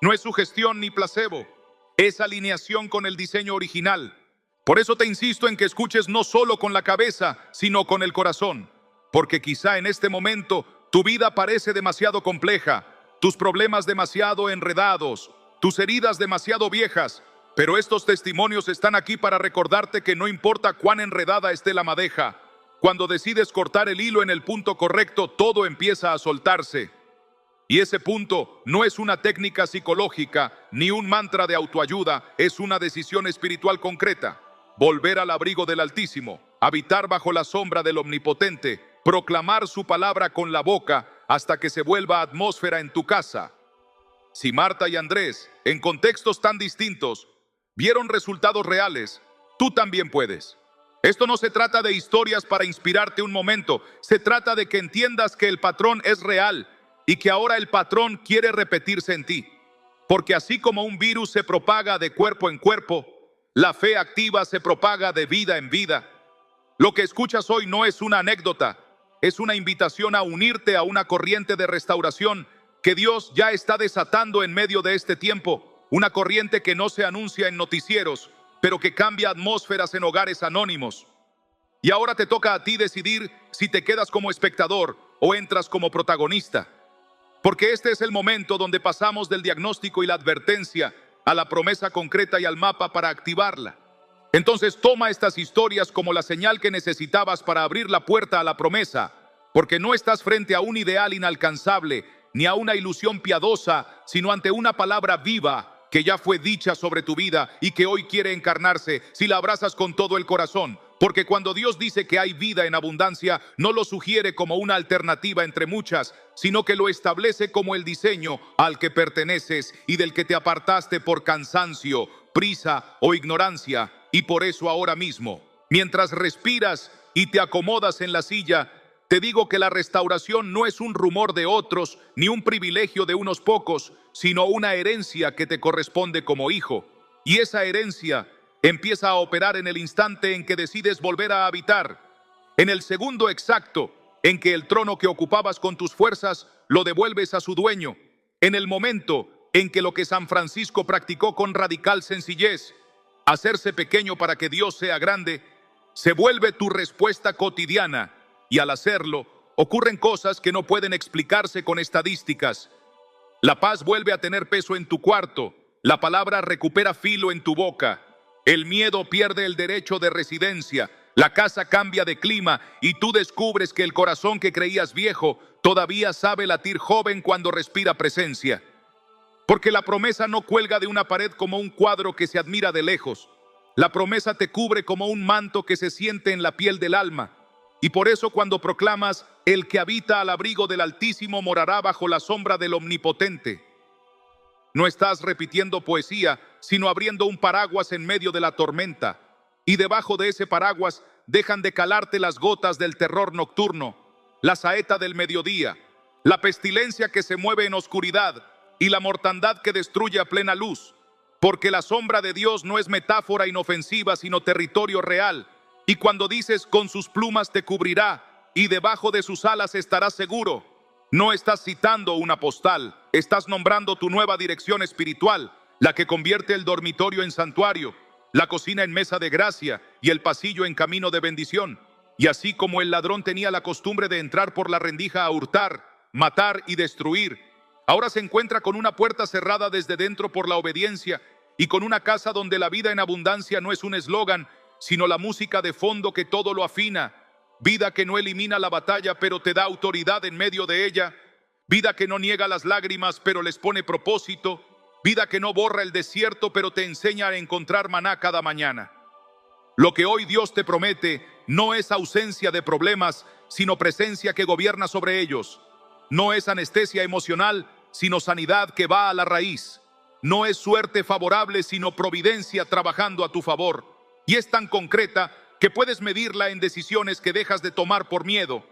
No es sugestión ni placebo, es alineación con el diseño original. Por eso te insisto en que escuches no solo con la cabeza, sino con el corazón. Porque quizá en este momento tu vida parece demasiado compleja, tus problemas demasiado enredados, tus heridas demasiado viejas. Pero estos testimonios están aquí para recordarte que no importa cuán enredada esté la madeja, cuando decides cortar el hilo en el punto correcto, todo empieza a soltarse. Y ese punto no es una técnica psicológica ni un mantra de autoayuda, es una decisión espiritual concreta. Volver al abrigo del Altísimo, habitar bajo la sombra del Omnipotente, proclamar su palabra con la boca hasta que se vuelva atmósfera en tu casa. Si Marta y Andrés, en contextos tan distintos, vieron resultados reales, tú también puedes. Esto no se trata de historias para inspirarte un momento, se trata de que entiendas que el patrón es real y que ahora el patrón quiere repetirse en ti. Porque así como un virus se propaga de cuerpo en cuerpo, la fe activa se propaga de vida en vida. Lo que escuchas hoy no es una anécdota, es una invitación a unirte a una corriente de restauración que Dios ya está desatando en medio de este tiempo, una corriente que no se anuncia en noticieros, pero que cambia atmósferas en hogares anónimos. Y ahora te toca a ti decidir si te quedas como espectador o entras como protagonista. Porque este es el momento donde pasamos del diagnóstico y la advertencia a la promesa concreta y al mapa para activarla. Entonces toma estas historias como la señal que necesitabas para abrir la puerta a la promesa, porque no estás frente a un ideal inalcanzable ni a una ilusión piadosa, sino ante una palabra viva que ya fue dicha sobre tu vida y que hoy quiere encarnarse si la abrazas con todo el corazón. Porque cuando Dios dice que hay vida en abundancia, no lo sugiere como una alternativa entre muchas, sino que lo establece como el diseño al que perteneces y del que te apartaste por cansancio, prisa o ignorancia. Y por eso ahora mismo, mientras respiras y te acomodas en la silla, te digo que la restauración no es un rumor de otros ni un privilegio de unos pocos, sino una herencia que te corresponde como hijo. Y esa herencia empieza a operar en el instante en que decides volver a habitar, en el segundo exacto en que el trono que ocupabas con tus fuerzas lo devuelves a su dueño, en el momento en que lo que San Francisco practicó con radical sencillez, hacerse pequeño para que Dios sea grande, Se vuelve tu respuesta cotidiana y al hacerlo, ocurren cosas que no pueden explicarse con estadísticas. La paz vuelve a tener peso en tu cuarto, la palabra recupera filo en tu boca, el miedo pierde el derecho de residencia, la casa cambia de clima y tú descubres que el corazón que creías viejo todavía sabe latir joven cuando respira presencia. Porque la promesa no cuelga de una pared como un cuadro que se admira de lejos. La promesa te cubre como un manto que se siente en la piel del alma. Y por eso cuando proclamas, el que habita al abrigo del Altísimo morará bajo la sombra del Omnipotente, no estás repitiendo poesía, sino abriendo un paraguas en medio de la tormenta. Y debajo de ese paraguas dejan de calarte las gotas del terror nocturno, la saeta del mediodía, la pestilencia que se mueve en oscuridad y la mortandad que destruye a plena luz. Porque la sombra de Dios no es metáfora inofensiva, sino territorio real. Y cuando dices con sus plumas te cubrirá y debajo de sus alas estarás seguro, no estás citando una postal, estás nombrando tu nueva dirección espiritual, la que convierte el dormitorio en santuario, la cocina en mesa de gracia y el pasillo en camino de bendición. Y así como el ladrón tenía la costumbre de entrar por la rendija a hurtar, matar y destruir, ahora se encuentra con una puerta cerrada desde dentro por la obediencia y con una casa donde la vida en abundancia no es un eslogan, sino la música de fondo que todo lo afina. Vida que no elimina la batalla, pero te da autoridad en medio de ella. Vida que no niega las lágrimas, pero les pone propósito. Vida que no borra el desierto, pero te enseña a encontrar maná cada mañana. Lo que hoy Dios te promete no es ausencia de problemas, sino presencia que gobierna sobre ellos. No es anestesia emocional, sino sanidad que va a la raíz. No es suerte favorable, sino providencia trabajando a tu favor. Y es tan concreta que puedes medirla en decisiones que dejas de tomar por miedo,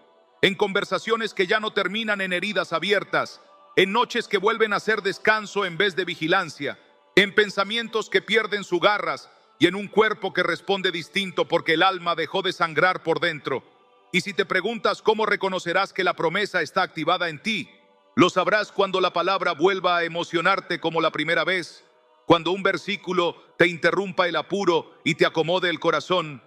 en conversaciones que ya no terminan en heridas abiertas, en noches que vuelven a ser descanso en vez de vigilancia, en pensamientos que pierden sus garras y en un cuerpo que responde distinto porque el alma dejó de sangrar por dentro. Y si te preguntas cómo reconocerás que la promesa está activada en ti, lo sabrás cuando la palabra vuelva a emocionarte como la primera vez, cuando un versículo te interrumpa el apuro y te acomode el corazón,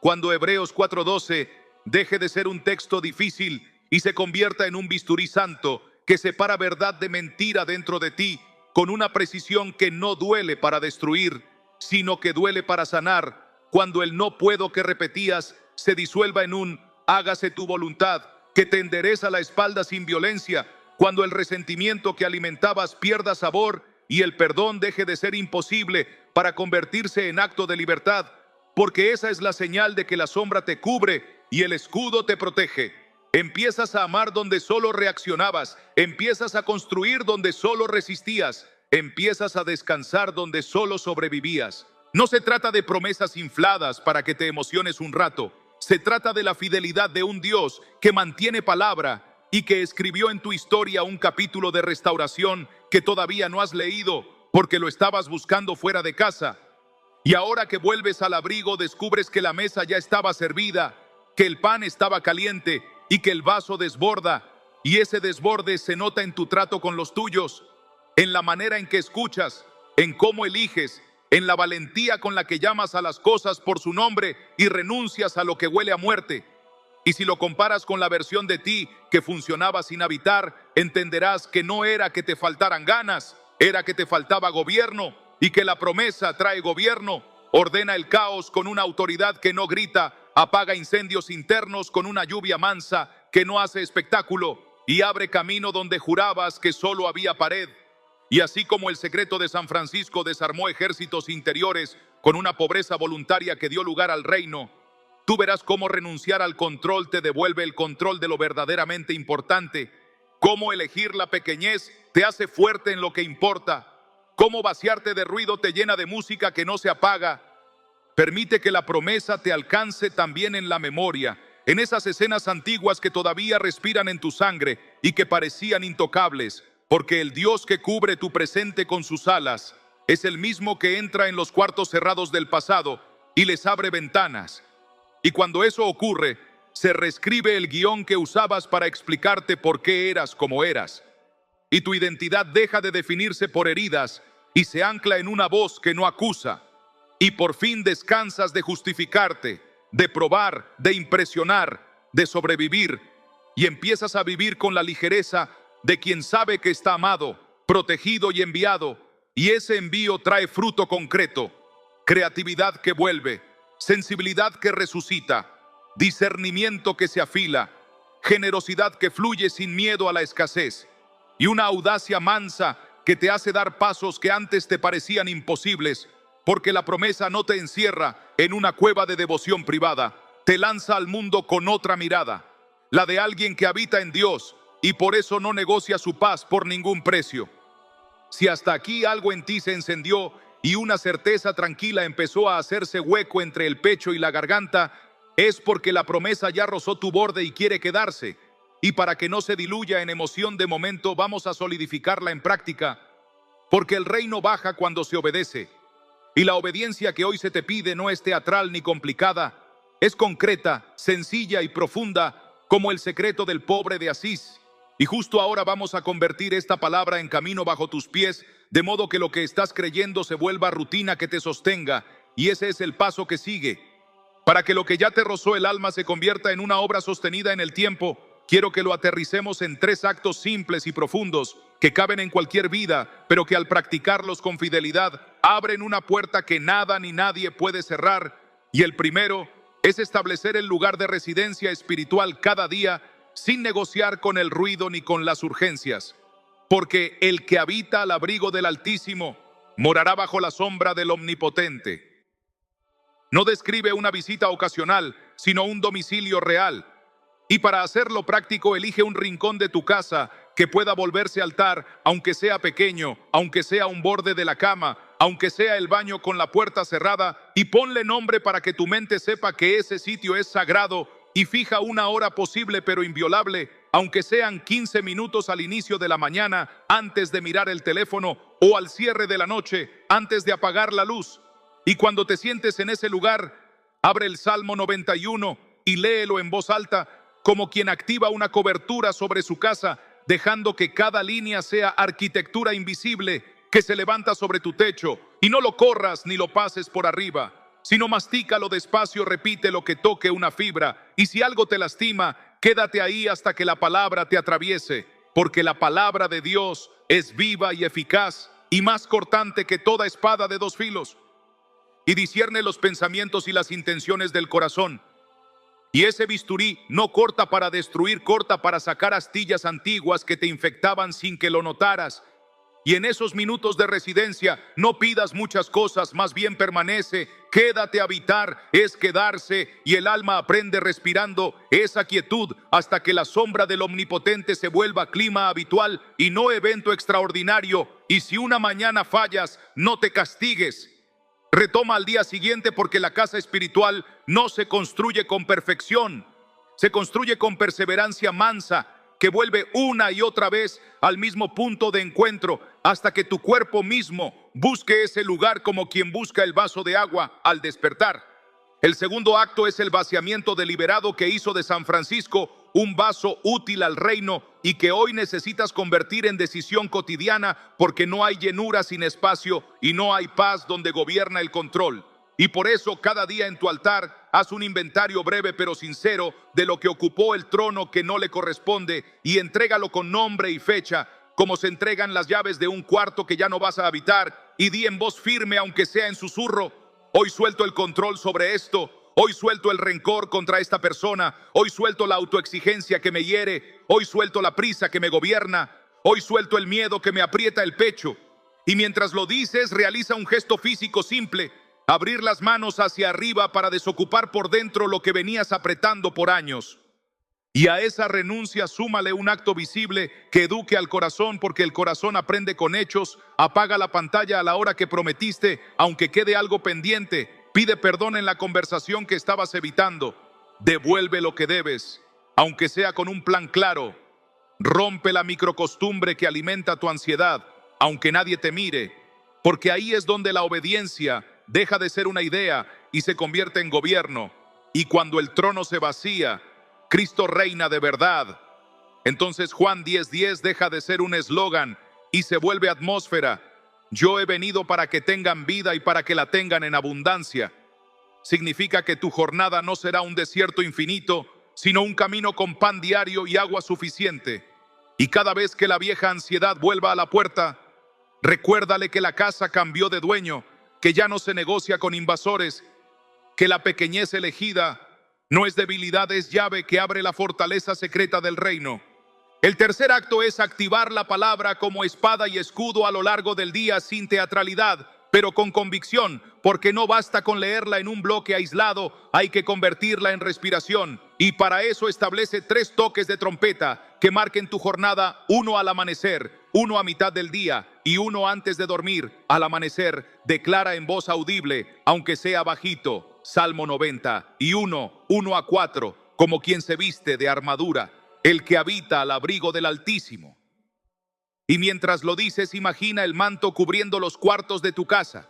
cuando Hebreos 4:12 deje de ser un texto difícil y se convierta en un bisturí santo que separa verdad de mentira dentro de ti con una precisión que no duele para destruir, sino que duele para sanar, cuando el no puedo que repetías se disuelva en un hágase tu voluntad, que te endereza la espalda sin violencia, cuando el resentimiento que alimentabas pierda sabor y el perdón deje de ser imposible para convertirse en acto de libertad, porque esa es la señal de que la sombra te cubre y el escudo te protege. Empiezas a amar donde solo reaccionabas, empiezas a construir donde solo resistías, empiezas a descansar donde solo sobrevivías. No se trata de promesas infladas para que te emociones un rato, se trata de la fidelidad de un Dios que mantiene palabra y que escribió en tu historia un capítulo de restauración que todavía no has leído porque lo estabas buscando fuera de casa. Y ahora que vuelves al abrigo descubres que la mesa ya estaba servida, que el pan estaba caliente y que el vaso desborda. Y ese desborde se nota en tu trato con los tuyos, en la manera en que escuchas, en cómo eliges, en la valentía con la que llamas a las cosas por su nombre y renuncias a lo que huele a muerte. Y si lo comparas con la versión de ti que funcionaba sin habitar, entenderás que no era que te faltaran ganas, era que te faltaba gobierno. Y que la promesa trae gobierno, ordena el caos con una autoridad que no grita, apaga incendios internos con una lluvia mansa que no hace espectáculo y abre camino donde jurabas que solo había pared. Y así como el secreto de San Francisco desarmó ejércitos interiores con una pobreza voluntaria que dio lugar al reino, tú verás cómo renunciar al control te devuelve el control de lo verdaderamente importante, cómo elegir la pequeñez te hace fuerte en lo que importa, cómo vaciarte de ruido te llena de música que no se apaga. Permite que la promesa te alcance también en la memoria, en esas escenas antiguas que todavía respiran en tu sangre y que parecían intocables, porque el Dios que cubre tu presente con sus alas es el mismo que entra en los cuartos cerrados del pasado y les abre ventanas. Y cuando eso ocurre, se reescribe el guión que usabas para explicarte por qué eras como eras. Y tu identidad deja de definirse por heridas y se ancla en una voz que no acusa. Y por fin descansas de justificarte. de probar, de impresionar, de sobrevivir, y empiezas a vivir con la ligereza de quien sabe que está amado, protegido y enviado, y ese envío trae fruto concreto, creatividad que vuelve, sensibilidad que resucita, discernimiento que se afila, generosidad que fluye sin miedo a la escasez, y una audacia mansa que te hace dar pasos que antes te parecían imposibles, porque la promesa no te encierra en una cueva de devoción privada, te lanza al mundo con otra mirada, la de alguien que habita en Dios y por eso no negocia su paz por ningún precio. Si hasta aquí algo en ti se encendió y una certeza tranquila empezó a hacerse hueco entre el pecho y la garganta, es porque la promesa ya rozó tu borde y quiere quedarse. Y para que no se diluya en emoción de momento, vamos a solidificarla en práctica, porque el reino baja cuando se obedece. Y la obediencia que hoy se te pide no es teatral ni complicada, es concreta, sencilla y profunda, como el secreto del pobre de Asís. Y justo ahora vamos a convertir esta palabra en camino bajo tus pies, de modo que lo que estás creyendo se vuelva rutina que te sostenga, y ese es el paso que sigue. Para que lo que ya te rozó el alma se convierta en una obra sostenida en el tiempo, quiero que lo aterricemos en 3 actos simples y profundos, que caben en cualquier vida, pero que al practicarlos con fidelidad, abren una puerta que nada ni nadie puede cerrar. Y el primero es establecer el lugar de residencia espiritual cada día, sin negociar con el ruido ni con las urgencias. Porque el que habita al abrigo del Altísimo morará bajo la sombra del Omnipotente. No describe una visita ocasional, sino un domicilio real. Y para hacerlo práctico, elige un rincón de tu casa que pueda volverse altar, aunque sea pequeño, aunque sea un borde de la cama, aunque sea el baño con la puerta cerrada, y ponle nombre para que tu mente sepa que ese sitio es sagrado, y fija una hora posible pero inviolable, aunque sean 15 minutos al inicio de la mañana, antes de mirar el teléfono, o al cierre de la noche, antes de apagar la luz. Y cuando te sientes en ese lugar, abre el Salmo 91 y léelo en voz alta, como quien activa una cobertura sobre su casa, dejando que cada línea sea arquitectura invisible que se levanta sobre tu techo, y no lo corras ni lo pases por arriba, sino mastícalo despacio, repite lo que toque una fibra, y si algo te lastima, quédate ahí hasta que la palabra te atraviese, porque la palabra de Dios es viva y eficaz, y más cortante que toda espada de 2 filos, y discierne los pensamientos y las intenciones del corazón. Y ese bisturí no corta para destruir, corta para sacar astillas antiguas que te infectaban sin que lo notaras. Y en esos minutos de residencia no pidas muchas cosas, más bien permanece, quédate a habitar, es quedarse, y el alma aprende respirando esa quietud hasta que la sombra del Omnipotente se vuelva clima habitual y no evento extraordinario. Y si una mañana fallas, no te castigues. Retoma al día siguiente, porque la casa espiritual no se construye con perfección, se construye con perseverancia mansa, que vuelve una y otra vez al mismo punto de encuentro, hasta que tu cuerpo mismo busque ese lugar como quien busca el vaso de agua al despertar. El segundo acto es el vaciamiento deliberado que hizo de San Francisco un vaso útil al reino, y que hoy necesitas convertir en decisión cotidiana, porque no hay llenura sin espacio y no hay paz donde gobierna el control. Y por eso cada día en tu altar haz un inventario breve pero sincero de lo que ocupó el trono que no le corresponde, y entrégalo con nombre y fecha, como se entregan las llaves de un cuarto que ya no vas a habitar, y di en voz firme, aunque sea en susurro: hoy suelto el control sobre esto. Hoy suelto el rencor contra esta persona. Hoy suelto la autoexigencia que me hiere. Hoy suelto la prisa que me gobierna. Hoy suelto el miedo que me aprieta el pecho. Y mientras lo dices, realiza un gesto físico simple: abrir las manos hacia arriba para desocupar por dentro lo que venías apretando por años. Y a esa renuncia súmale un acto visible que eduque al corazón, porque el corazón aprende con hechos. Apaga la pantalla a la hora que prometiste, aunque quede algo pendiente. Pide perdón en la conversación que estabas evitando. Devuelve lo que debes, aunque sea con un plan claro. Rompe la microcostumbre que alimenta tu ansiedad, aunque nadie te mire, porque ahí es donde la obediencia deja de ser una idea y se convierte en gobierno. Y cuando el trono se vacía, Cristo reina de verdad. Entonces Juan 10:10 deja de ser un eslogan y se vuelve atmósfera. Yo he venido para que tengan vida y para que la tengan en abundancia. Significa que tu jornada no será un desierto infinito, sino un camino con pan diario y agua suficiente. Y cada vez que la vieja ansiedad vuelva a la puerta, recuérdale que la casa cambió de dueño, que ya no se negocia con invasores, que la pequeñez elegida no es debilidad, es llave que abre la fortaleza secreta del reino. El tercer acto es activar la palabra como espada y escudo a lo largo del día sin teatralidad, pero con convicción, porque no basta con leerla en un bloque aislado, hay que convertirla en respiración. Y para eso establece 3 toques de trompeta que marquen tu jornada: 1 al amanecer, 1 a mitad del día y 1 antes de dormir. Al amanecer, declara en voz audible, aunque sea bajito, Salmo 90, y 1 a 4, como quien se viste de armadura, el que habita al abrigo del Altísimo. Y mientras lo dices, imagina el manto cubriendo los cuartos de tu casa,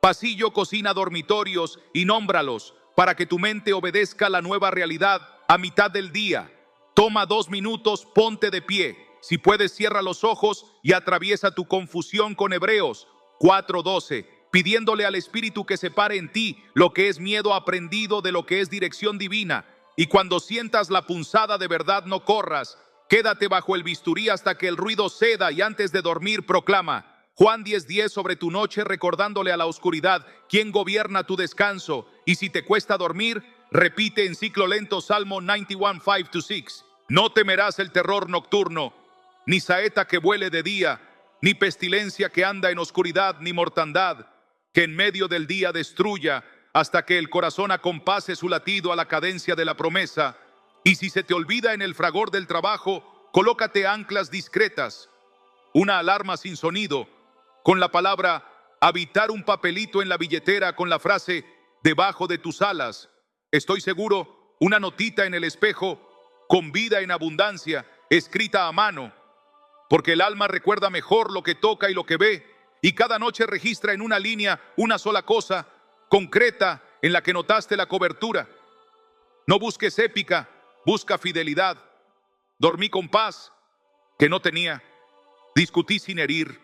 pasillo, cocina, dormitorios, y nómbralos para que tu mente obedezca la nueva realidad a mitad del día. Toma 2 minutos, ponte de pie. Si puedes, cierra los ojos y atraviesa tu confusión con Hebreos 4:12, pidiéndole al Espíritu que separe en ti lo que es miedo aprendido de lo que es dirección divina. Y cuando sientas la punzada de verdad, no corras. Quédate bajo el bisturí hasta que el ruido ceda, y antes de dormir proclama Juan 10:10 sobre tu noche, recordándole a la oscuridad quién gobierna tu descanso. Y si te cuesta dormir, repite en ciclo lento Salmo 91, 5-6. No temerás el terror nocturno, ni saeta que vuele de día, ni pestilencia que anda en oscuridad, ni mortandad que en medio del día destruya, hasta que el corazón acompase su latido a la cadencia de la promesa. Y si se te olvida en el fragor del trabajo, colócate anclas discretas, una alarma sin sonido, con la palabra habitar, un papelito en la billetera con la frase debajo de tus alas. Estoy seguro, una notita en el espejo con vida en abundancia, escrita a mano, porque el alma recuerda mejor lo que toca y lo que ve, y cada noche registra en una línea una sola cosa concreta en la que notaste la cobertura. No busques épica, busca fidelidad. Dormí con paz que no tenía, discutí sin herir,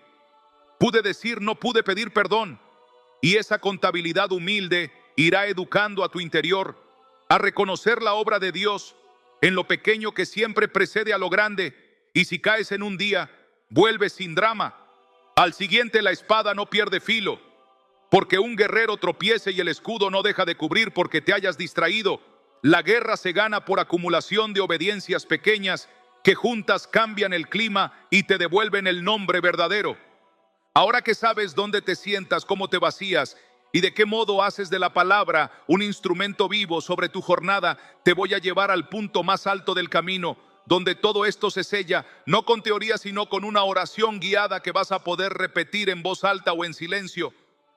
pude decir, no pude pedir perdón, y esa contabilidad humilde irá educando a tu interior a reconocer la obra de Dios en lo pequeño que siempre precede a lo grande. Y si caes en un día, vuelves sin drama. Al siguiente la espada no pierde filo, porque un guerrero tropiece y el escudo no deja de cubrir porque te hayas distraído. La guerra se gana por acumulación de obediencias pequeñas que juntas cambian el clima y te devuelven el nombre verdadero. Ahora que sabes dónde te sientas, cómo te vacías y de qué modo haces de la palabra un instrumento vivo sobre tu jornada, te voy a llevar al punto más alto del camino, donde todo esto se sella, no con teoría, sino con una oración guiada que vas a poder repetir en voz alta o en silencio,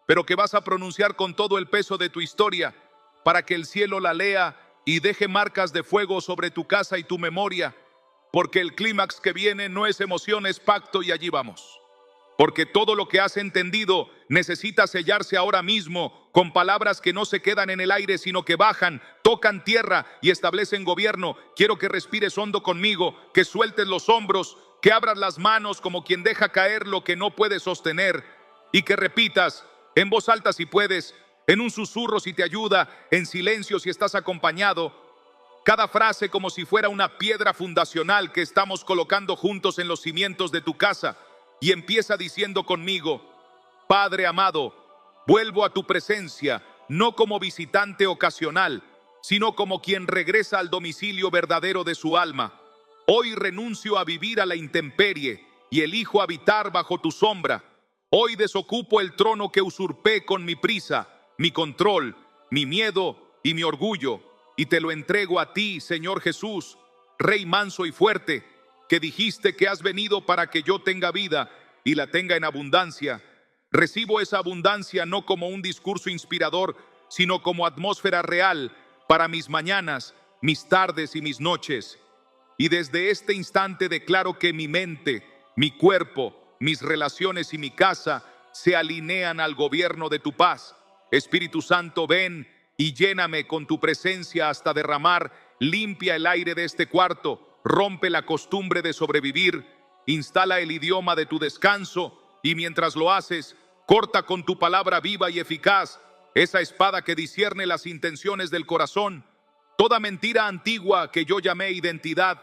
pero que vas a pronunciar con todo el peso de tu historia, para que el cielo la lea y deje marcas de fuego sobre tu casa y tu memoria, porque el clímax que viene no es emoción, es pacto, y allí vamos. Porque todo lo que has entendido necesita sellarse ahora mismo con palabras que no se quedan en el aire, sino que bajan, tocan tierra y establecen gobierno. Quiero que respires hondo conmigo, que sueltes los hombros, que abras las manos como quien deja caer lo que no puede sostener, y que repitas en voz alta si puedes, en un susurro si te ayuda, en silencio si estás acompañado, cada frase como si fuera una piedra fundacional que estamos colocando juntos en los cimientos de tu casa. Y empieza diciendo conmigo: Padre amado, vuelvo a tu presencia, no como visitante ocasional, sino como quien regresa al domicilio verdadero de su alma. Hoy renuncio a vivir a la intemperie y elijo habitar bajo tu sombra. Hoy desocupo el trono que usurpé con mi prisa, mi control, mi miedo y mi orgullo, y te lo entrego a ti, Señor Jesús, Rey manso y fuerte, que dijiste que has venido para que yo tenga vida y la tenga en abundancia. Recibo esa abundancia no como un discurso inspirador, sino como atmósfera real para mis mañanas, mis tardes y mis noches. Y desde este instante declaro que mi mente, mi cuerpo, mis relaciones y mi casa se alinean al gobierno de tu paz. Espíritu Santo, ven y lléname con tu presencia hasta derramar. Limpia el aire de este cuarto. Rompe la costumbre de sobrevivir, instala el idioma de tu descanso, y mientras lo haces, corta con tu palabra viva y eficaz esa espada que discierne las intenciones del corazón, toda mentira antigua que yo llamé identidad,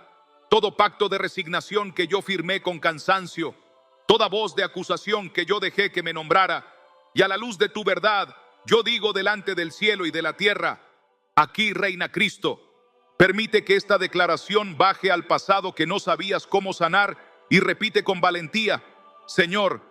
todo pacto de resignación que yo firmé con cansancio, toda voz de acusación que yo dejé que me nombrara, y a la luz de tu verdad, yo digo delante del cielo y de la tierra, aquí reina Cristo. Permite que esta declaración baje al pasado que no sabías cómo sanar y repite con valentía: Señor,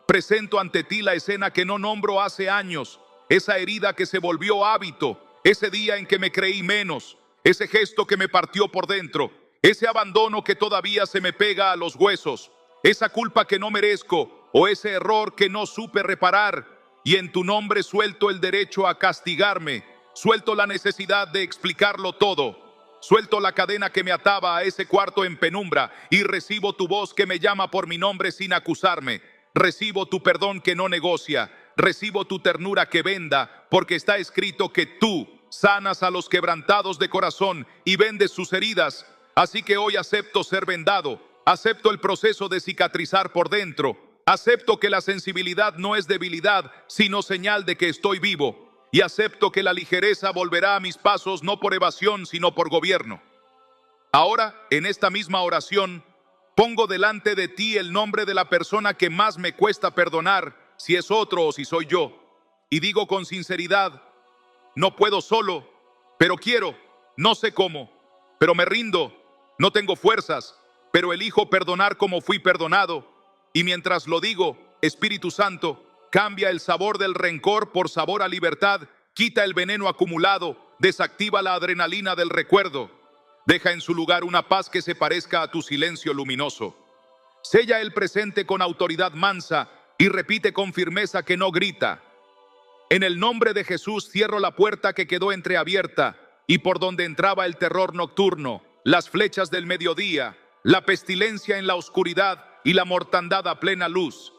presento ante ti la escena que no nombro hace años, esa herida que se volvió hábito, ese día en que me creí menos, ese gesto que me partió por dentro, ese abandono que todavía se me pega a los huesos, esa culpa que no merezco o ese error que no supe reparar, y en tu nombre suelto el derecho a castigarme, suelto la necesidad de explicarlo todo. Suelto la cadena que me ataba a ese cuarto en penumbra y recibo tu voz que me llama por mi nombre sin acusarme. Recibo tu perdón que no negocia. Recibo tu ternura que venda, porque está escrito que tú sanas a los quebrantados de corazón y vendes sus heridas. Así que hoy acepto ser vendado. Acepto el proceso de cicatrizar por dentro. Acepto que la sensibilidad no es debilidad, sino señal de que estoy vivo. Y acepto que la ligereza volverá a mis pasos no por evasión, sino por gobierno. Ahora, en esta misma oración, pongo delante de ti el nombre de la persona que más me cuesta perdonar, si es otro o si soy yo. Y digo con sinceridad: no puedo solo, pero quiero, no sé cómo, pero me rindo, no tengo fuerzas, pero elijo perdonar como fui perdonado. Y mientras lo digo, Espíritu Santo, cambia el sabor del rencor por sabor a libertad, quita el veneno acumulado, desactiva la adrenalina del recuerdo. Deja en su lugar una paz que se parezca a tu silencio luminoso. Sella el presente con autoridad mansa y repite con firmeza que no grita: en el nombre de Jesús cierro la puerta que quedó entreabierta y por donde entraba el terror nocturno, las flechas del mediodía, la pestilencia en la oscuridad y la mortandad a plena luz.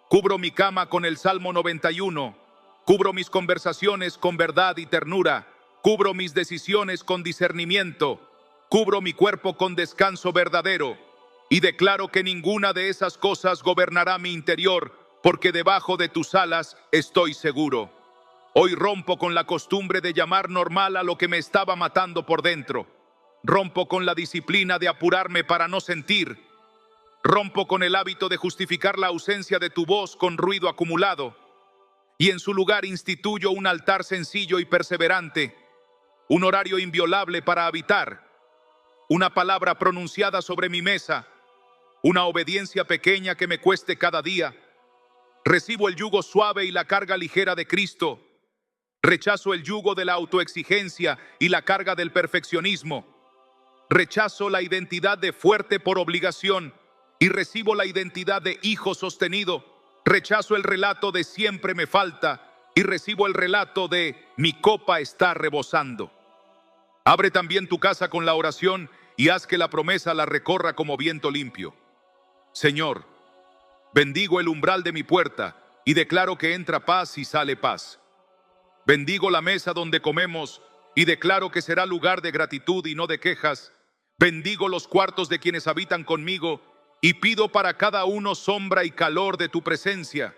Cubro mi cama con el Salmo 91, cubro mis conversaciones con verdad y ternura, cubro mis decisiones con discernimiento, cubro mi cuerpo con descanso verdadero y declaro que ninguna de esas cosas gobernará mi interior, porque debajo de tus alas estoy seguro. Hoy rompo con la costumbre de llamar normal a lo que me estaba matando por dentro. Rompo con la disciplina de apurarme para no sentir. Rompo con el hábito de justificar la ausencia de tu voz con ruido acumulado. Y en su lugar instituyo un altar sencillo y perseverante, un horario inviolable para habitar, una palabra pronunciada sobre mi mesa, una obediencia pequeña que me cueste cada día. Recibo el yugo suave y la carga ligera de Cristo. Rechazo el yugo de la autoexigencia y la carga del perfeccionismo. Rechazo la identidad de fuerte por obligación y recibo la identidad de hijo sostenido. Rechazo el relato de siempre me falta y recibo el relato de mi copa está rebosando. Abre también tu casa con la oración y haz que la promesa la recorra como viento limpio. Señor, bendigo el umbral de mi puerta y declaro que entra paz y sale paz. Bendigo la mesa donde comemos y declaro que será lugar de gratitud y no de quejas. Bendigo los cuartos de quienes habitan conmigo y pido para cada uno sombra y calor de tu presencia.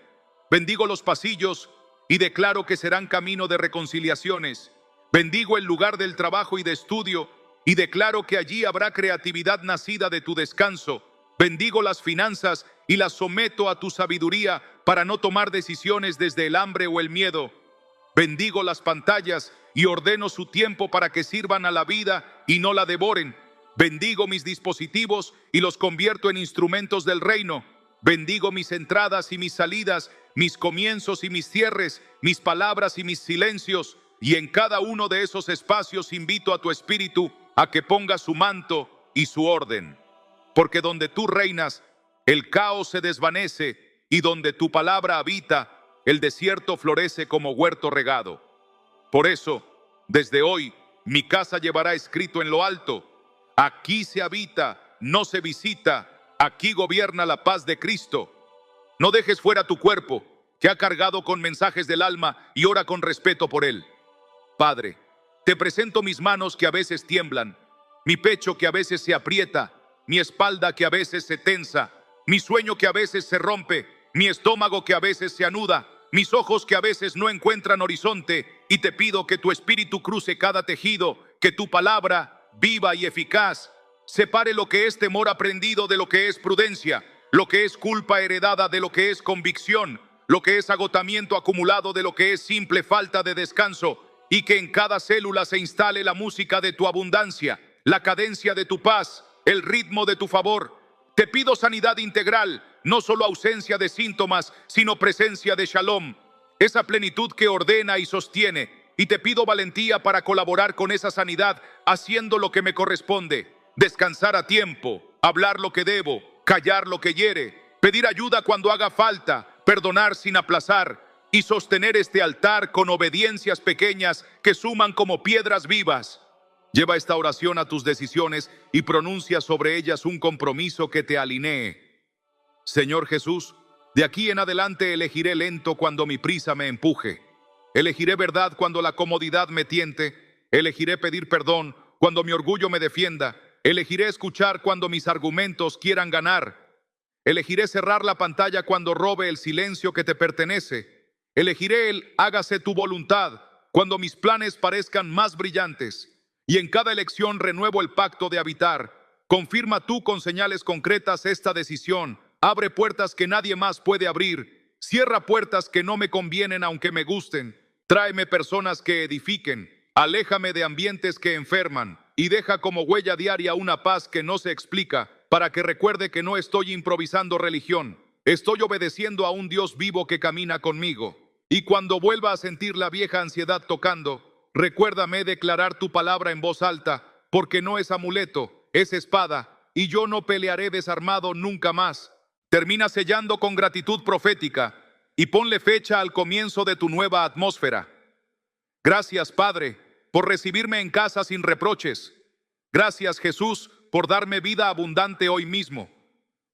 Bendigo los pasillos y declaro que serán camino de reconciliaciones. Bendigo el lugar del trabajo y de estudio y declaro que allí habrá creatividad nacida de tu descanso. Bendigo las finanzas y las someto a tu sabiduría para no tomar decisiones desde el hambre o el miedo. Bendigo las pantallas y ordeno su tiempo para que sirvan a la vida y no la devoren. Bendigo mis dispositivos y los convierto en instrumentos del reino. Bendigo mis entradas y mis salidas, mis comienzos y mis cierres, mis palabras y mis silencios. Y en cada uno de esos espacios invito a tu espíritu a que ponga su manto y su orden. Porque donde tú reinas, el caos se desvanece, y donde tu palabra habita, el desierto florece como huerto regado. Por eso, desde hoy, mi casa llevará escrito en lo alto: aquí se habita, no se visita, aquí gobierna la paz de Cristo. No dejes fuera tu cuerpo, que ha cargado con mensajes del alma, y ora con respeto por él. Padre, te presento mis manos que a veces tiemblan, mi pecho que a veces se aprieta, mi espalda que a veces se tensa, mi sueño que a veces se rompe, mi estómago que a veces se anuda, mis ojos que a veces no encuentran horizonte, y te pido que tu espíritu cruce cada tejido, que tu palabra, viva y eficaz, separe lo que es temor aprendido de lo que es prudencia, lo que es culpa heredada de lo que es convicción, lo que es agotamiento acumulado de lo que es simple falta de descanso, y que en cada célula se instale la música de tu abundancia, la cadencia de tu paz, el ritmo de tu favor. Te pido sanidad integral, no solo ausencia de síntomas, sino presencia de Shalom, esa plenitud que ordena y sostiene. Y te pido valentía para colaborar con esa sanidad, haciendo lo que me corresponde, descansar a tiempo, hablar lo que debo, callar lo que hiere, pedir ayuda cuando haga falta, perdonar sin aplazar y sostener este altar con obediencias pequeñas que suman como piedras vivas. Lleva esta oración a tus decisiones y pronuncia sobre ellas un compromiso que te alinee. Señor Jesús, de aquí en adelante elegiré lento cuando mi prisa me empuje. Elegiré verdad cuando la comodidad me tiente. Elegiré pedir perdón cuando mi orgullo me defienda. Elegiré escuchar cuando mis argumentos quieran ganar. Elegiré cerrar la pantalla cuando robe el silencio que te pertenece. Elegiré el hágase tu voluntad cuando mis planes parezcan más brillantes. Y en cada elección renuevo el pacto de habitar. Confirma tú con señales concretas esta decisión. Abre puertas que nadie más puede abrir. Cierra puertas que no me convienen aunque me gusten. Tráeme personas que edifiquen. Aléjame de ambientes que enferman. Y deja como huella diaria una paz que no se explica, para que recuerde que no estoy improvisando religión. Estoy obedeciendo a un Dios vivo que camina conmigo. Y cuando vuelva a sentir la vieja ansiedad tocando, recuérdame declarar tu palabra en voz alta, porque no es amuleto, es espada, y yo no pelearé desarmado nunca más. Termina sellando con gratitud profética y ponle fecha al comienzo de tu nueva atmósfera. Gracias, Padre, por recibirme en casa sin reproches. Gracias, Jesús, por darme vida abundante hoy mismo.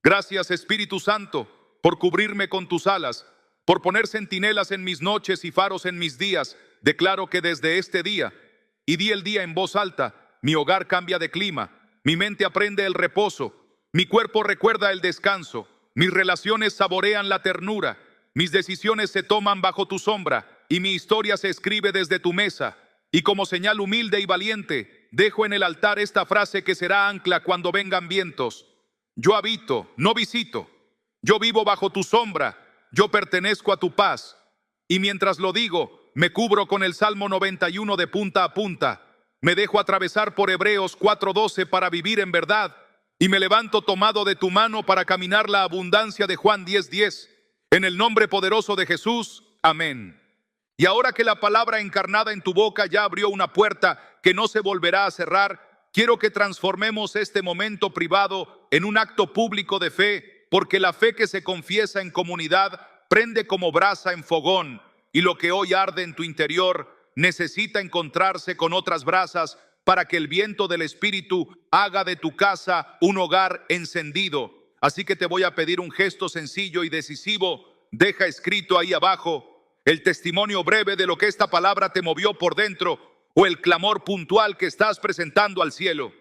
Gracias, Espíritu Santo, por cubrirme con tus alas, por poner centinelas en mis noches y faros en mis días. Declaro que desde este día, y di el día en voz alta, mi hogar cambia de clima, mi mente aprende el reposo, mi cuerpo recuerda el descanso, mis relaciones saborean la ternura, mis decisiones se toman bajo tu sombra, y mi historia se escribe desde tu mesa. Y como señal humilde y valiente, dejo en el altar esta frase que será ancla cuando vengan vientos. Yo habito, no visito. Yo vivo bajo tu sombra. Yo pertenezco a tu paz. Y mientras lo digo, me cubro con el Salmo 91 de punta a punta. Me dejo atravesar por Hebreos 4:12 para vivir en verdad. Y me levanto tomado de tu mano para caminar la abundancia de Juan 10:10. En el nombre poderoso de Jesús. Amén. Y ahora que la palabra encarnada en tu boca ya abrió una puerta que no se volverá a cerrar, quiero que transformemos este momento privado en un acto público de fe, porque la fe que se confiesa en comunidad prende como brasa en fogón, y lo que hoy arde en tu interior necesita encontrarse con otras brasas para que el viento del Espíritu haga de tu casa un hogar encendido. Así que te voy a pedir un gesto sencillo y decisivo. Deja escrito ahí abajo el testimonio breve de lo que esta palabra te movió por dentro, o el clamor puntual que estás presentando al cielo.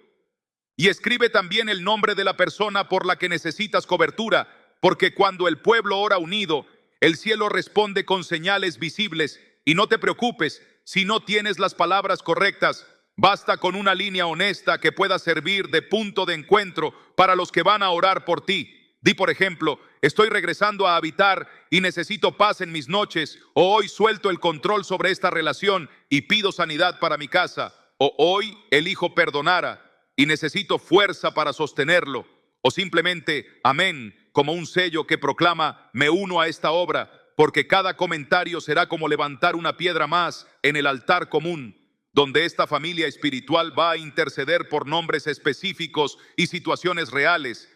Y escribe también el nombre de la persona por la que necesitas cobertura, porque cuando el pueblo ora unido, el cielo responde con señales visibles. Y no te preocupes si no tienes las palabras correctas. Basta con una línea honesta que pueda servir de punto de encuentro para los que van a orar por ti. Di, por ejemplo, estoy regresando a habitar y necesito paz en mis noches, o hoy suelto el control sobre esta relación y pido sanidad para mi casa, o hoy elijo perdonar y necesito fuerza para sostenerlo, o simplemente amén, como un sello que proclama me uno a esta obra, porque cada comentario será como levantar una piedra más en el altar común, donde esta familia espiritual va a interceder por nombres específicos y situaciones reales.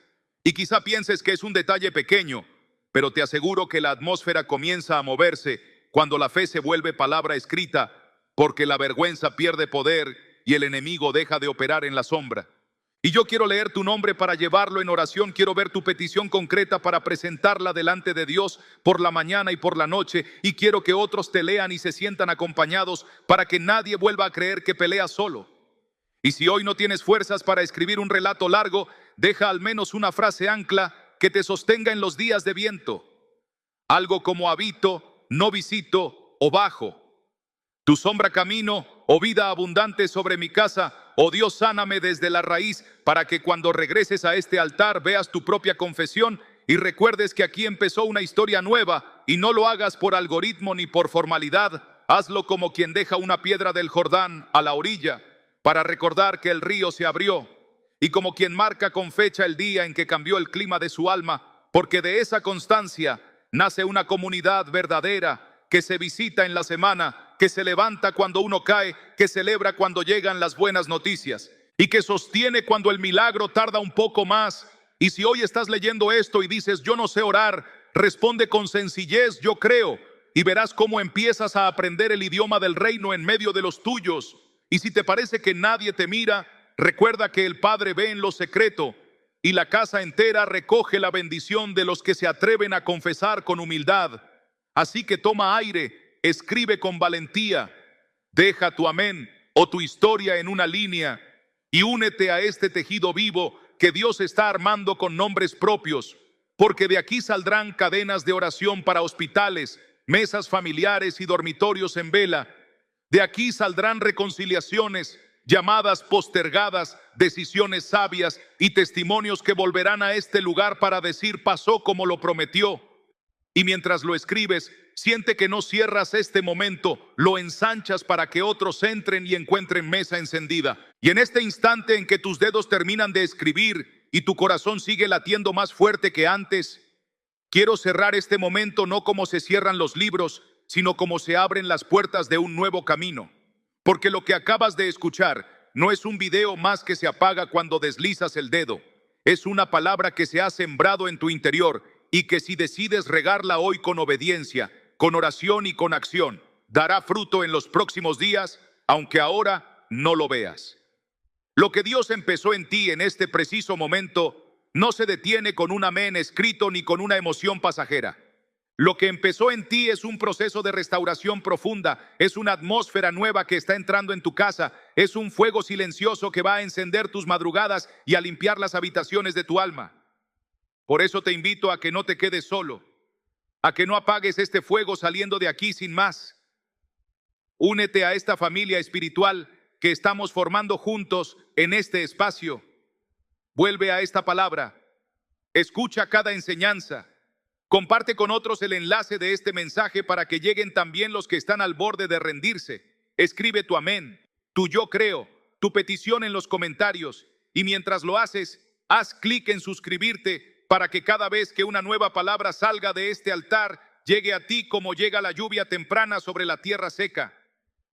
Y quizá pienses que es un detalle pequeño, pero te aseguro que la atmósfera comienza a moverse cuando la fe se vuelve palabra escrita, porque la vergüenza pierde poder y el enemigo deja de operar en la sombra. Y yo quiero leer tu nombre para llevarlo en oración. Quiero ver tu petición concreta para presentarla delante de Dios por la mañana y por la noche. Y quiero que otros te lean y se sientan acompañados para que nadie vuelva a creer que peleas solo. Y si hoy no tienes fuerzas para escribir un relato largo, deja al menos una frase ancla que te sostenga en los días de viento. Algo como habito, no visito o bajo. Tu sombra camino, oh vida abundante sobre mi casa, oh Dios, sáname desde la raíz, para que cuando regreses a este altar veas tu propia confesión y recuerdes que aquí empezó una historia nueva, y no lo hagas por algoritmo ni por formalidad. Hazlo como quien deja una piedra del Jordán a la orilla, para recordar que el río se abrió, y como quien marca con fecha el día en que cambió el clima de su alma, porque de esa constancia nace una comunidad verdadera, que se visita en la semana, que se levanta cuando uno cae, que celebra cuando llegan las buenas noticias y que sostiene cuando el milagro tarda un poco más. Y si hoy estás leyendo esto y dices, yo no sé orar, responde con sencillez, yo creo, y verás cómo empiezas a aprender el idioma del reino en medio de los tuyos. Y si te parece que nadie te mira, recuerda que el Padre ve en lo secreto y la casa entera recoge la bendición de los que se atreven a confesar con humildad. Así que toma aire, escribe con valentía, deja tu amén o tu historia en una línea y únete a este tejido vivo que Dios está armando con nombres propios, porque de aquí saldrán cadenas de oración para hospitales, mesas familiares y dormitorios en vela. De aquí saldrán reconciliaciones, llamadas postergadas, decisiones sabias y testimonios que volverán a este lugar para decir pasó como lo prometió. Y mientras lo escribes, siente que no cierras este momento, lo ensanchas para que otros entren y encuentren mesa encendida. Y en este instante en que tus dedos terminan de escribir y tu corazón sigue latiendo más fuerte que antes, quiero cerrar este momento no como se cierran los libros, sino como se abren las puertas de un nuevo camino. Porque lo que acabas de escuchar no es un video más que se apaga cuando deslizas el dedo. Es una palabra que se ha sembrado en tu interior y que si decides regarla hoy con obediencia, con oración y con acción, dará fruto en los próximos días, aunque ahora no lo veas. Lo que Dios empezó en ti en este preciso momento no se detiene con un amén escrito ni con una emoción pasajera. Lo que empezó en ti es un proceso de restauración profunda, es una atmósfera nueva que está entrando en tu casa, es un fuego silencioso que va a encender tus madrugadas y a limpiar las habitaciones de tu alma. Por eso te invito a que no te quedes solo, a que no apagues este fuego saliendo de aquí sin más. Únete a esta familia espiritual que estamos formando juntos en este espacio. Vuelve a esta palabra, escucha cada enseñanza, comparte con otros el enlace de este mensaje para que lleguen también los que están al borde de rendirse. Escribe tu amén, tu yo creo, tu petición en los comentarios y mientras lo haces, haz clic en suscribirte para que cada vez que una nueva palabra salga de este altar, llegue a ti como llega la lluvia temprana sobre la tierra seca.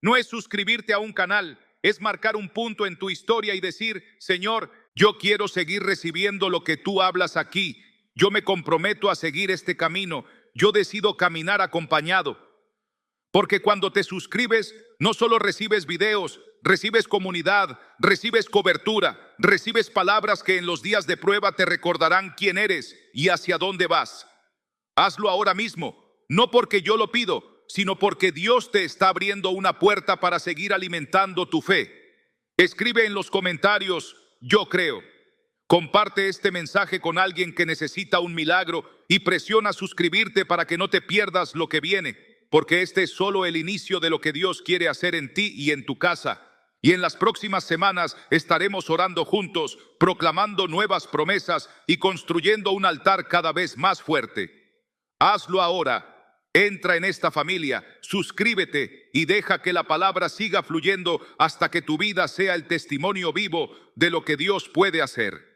No es suscribirte a un canal, es marcar un punto en tu historia y decir, Señor, yo quiero seguir recibiendo lo que tú hablas aquí. Yo me comprometo a seguir este camino. Yo decido caminar acompañado. Porque cuando te suscribes, no solo recibes videos, recibes comunidad, recibes cobertura, recibes palabras que en los días de prueba te recordarán quién eres y hacia dónde vas. Hazlo ahora mismo, no porque yo lo pido, sino porque Dios te está abriendo una puerta para seguir alimentando tu fe. Escribe en los comentarios, yo creo. Comparte este mensaje con alguien que necesita un milagro y presiona suscribirte para que no te pierdas lo que viene. Porque este es solo el inicio de lo que Dios quiere hacer en ti y en tu casa. Y en las próximas semanas estaremos orando juntos, proclamando nuevas promesas y construyendo un altar cada vez más fuerte. Hazlo ahora, entra en esta familia, suscríbete y deja que la palabra siga fluyendo hasta que tu vida sea el testimonio vivo de lo que Dios puede hacer.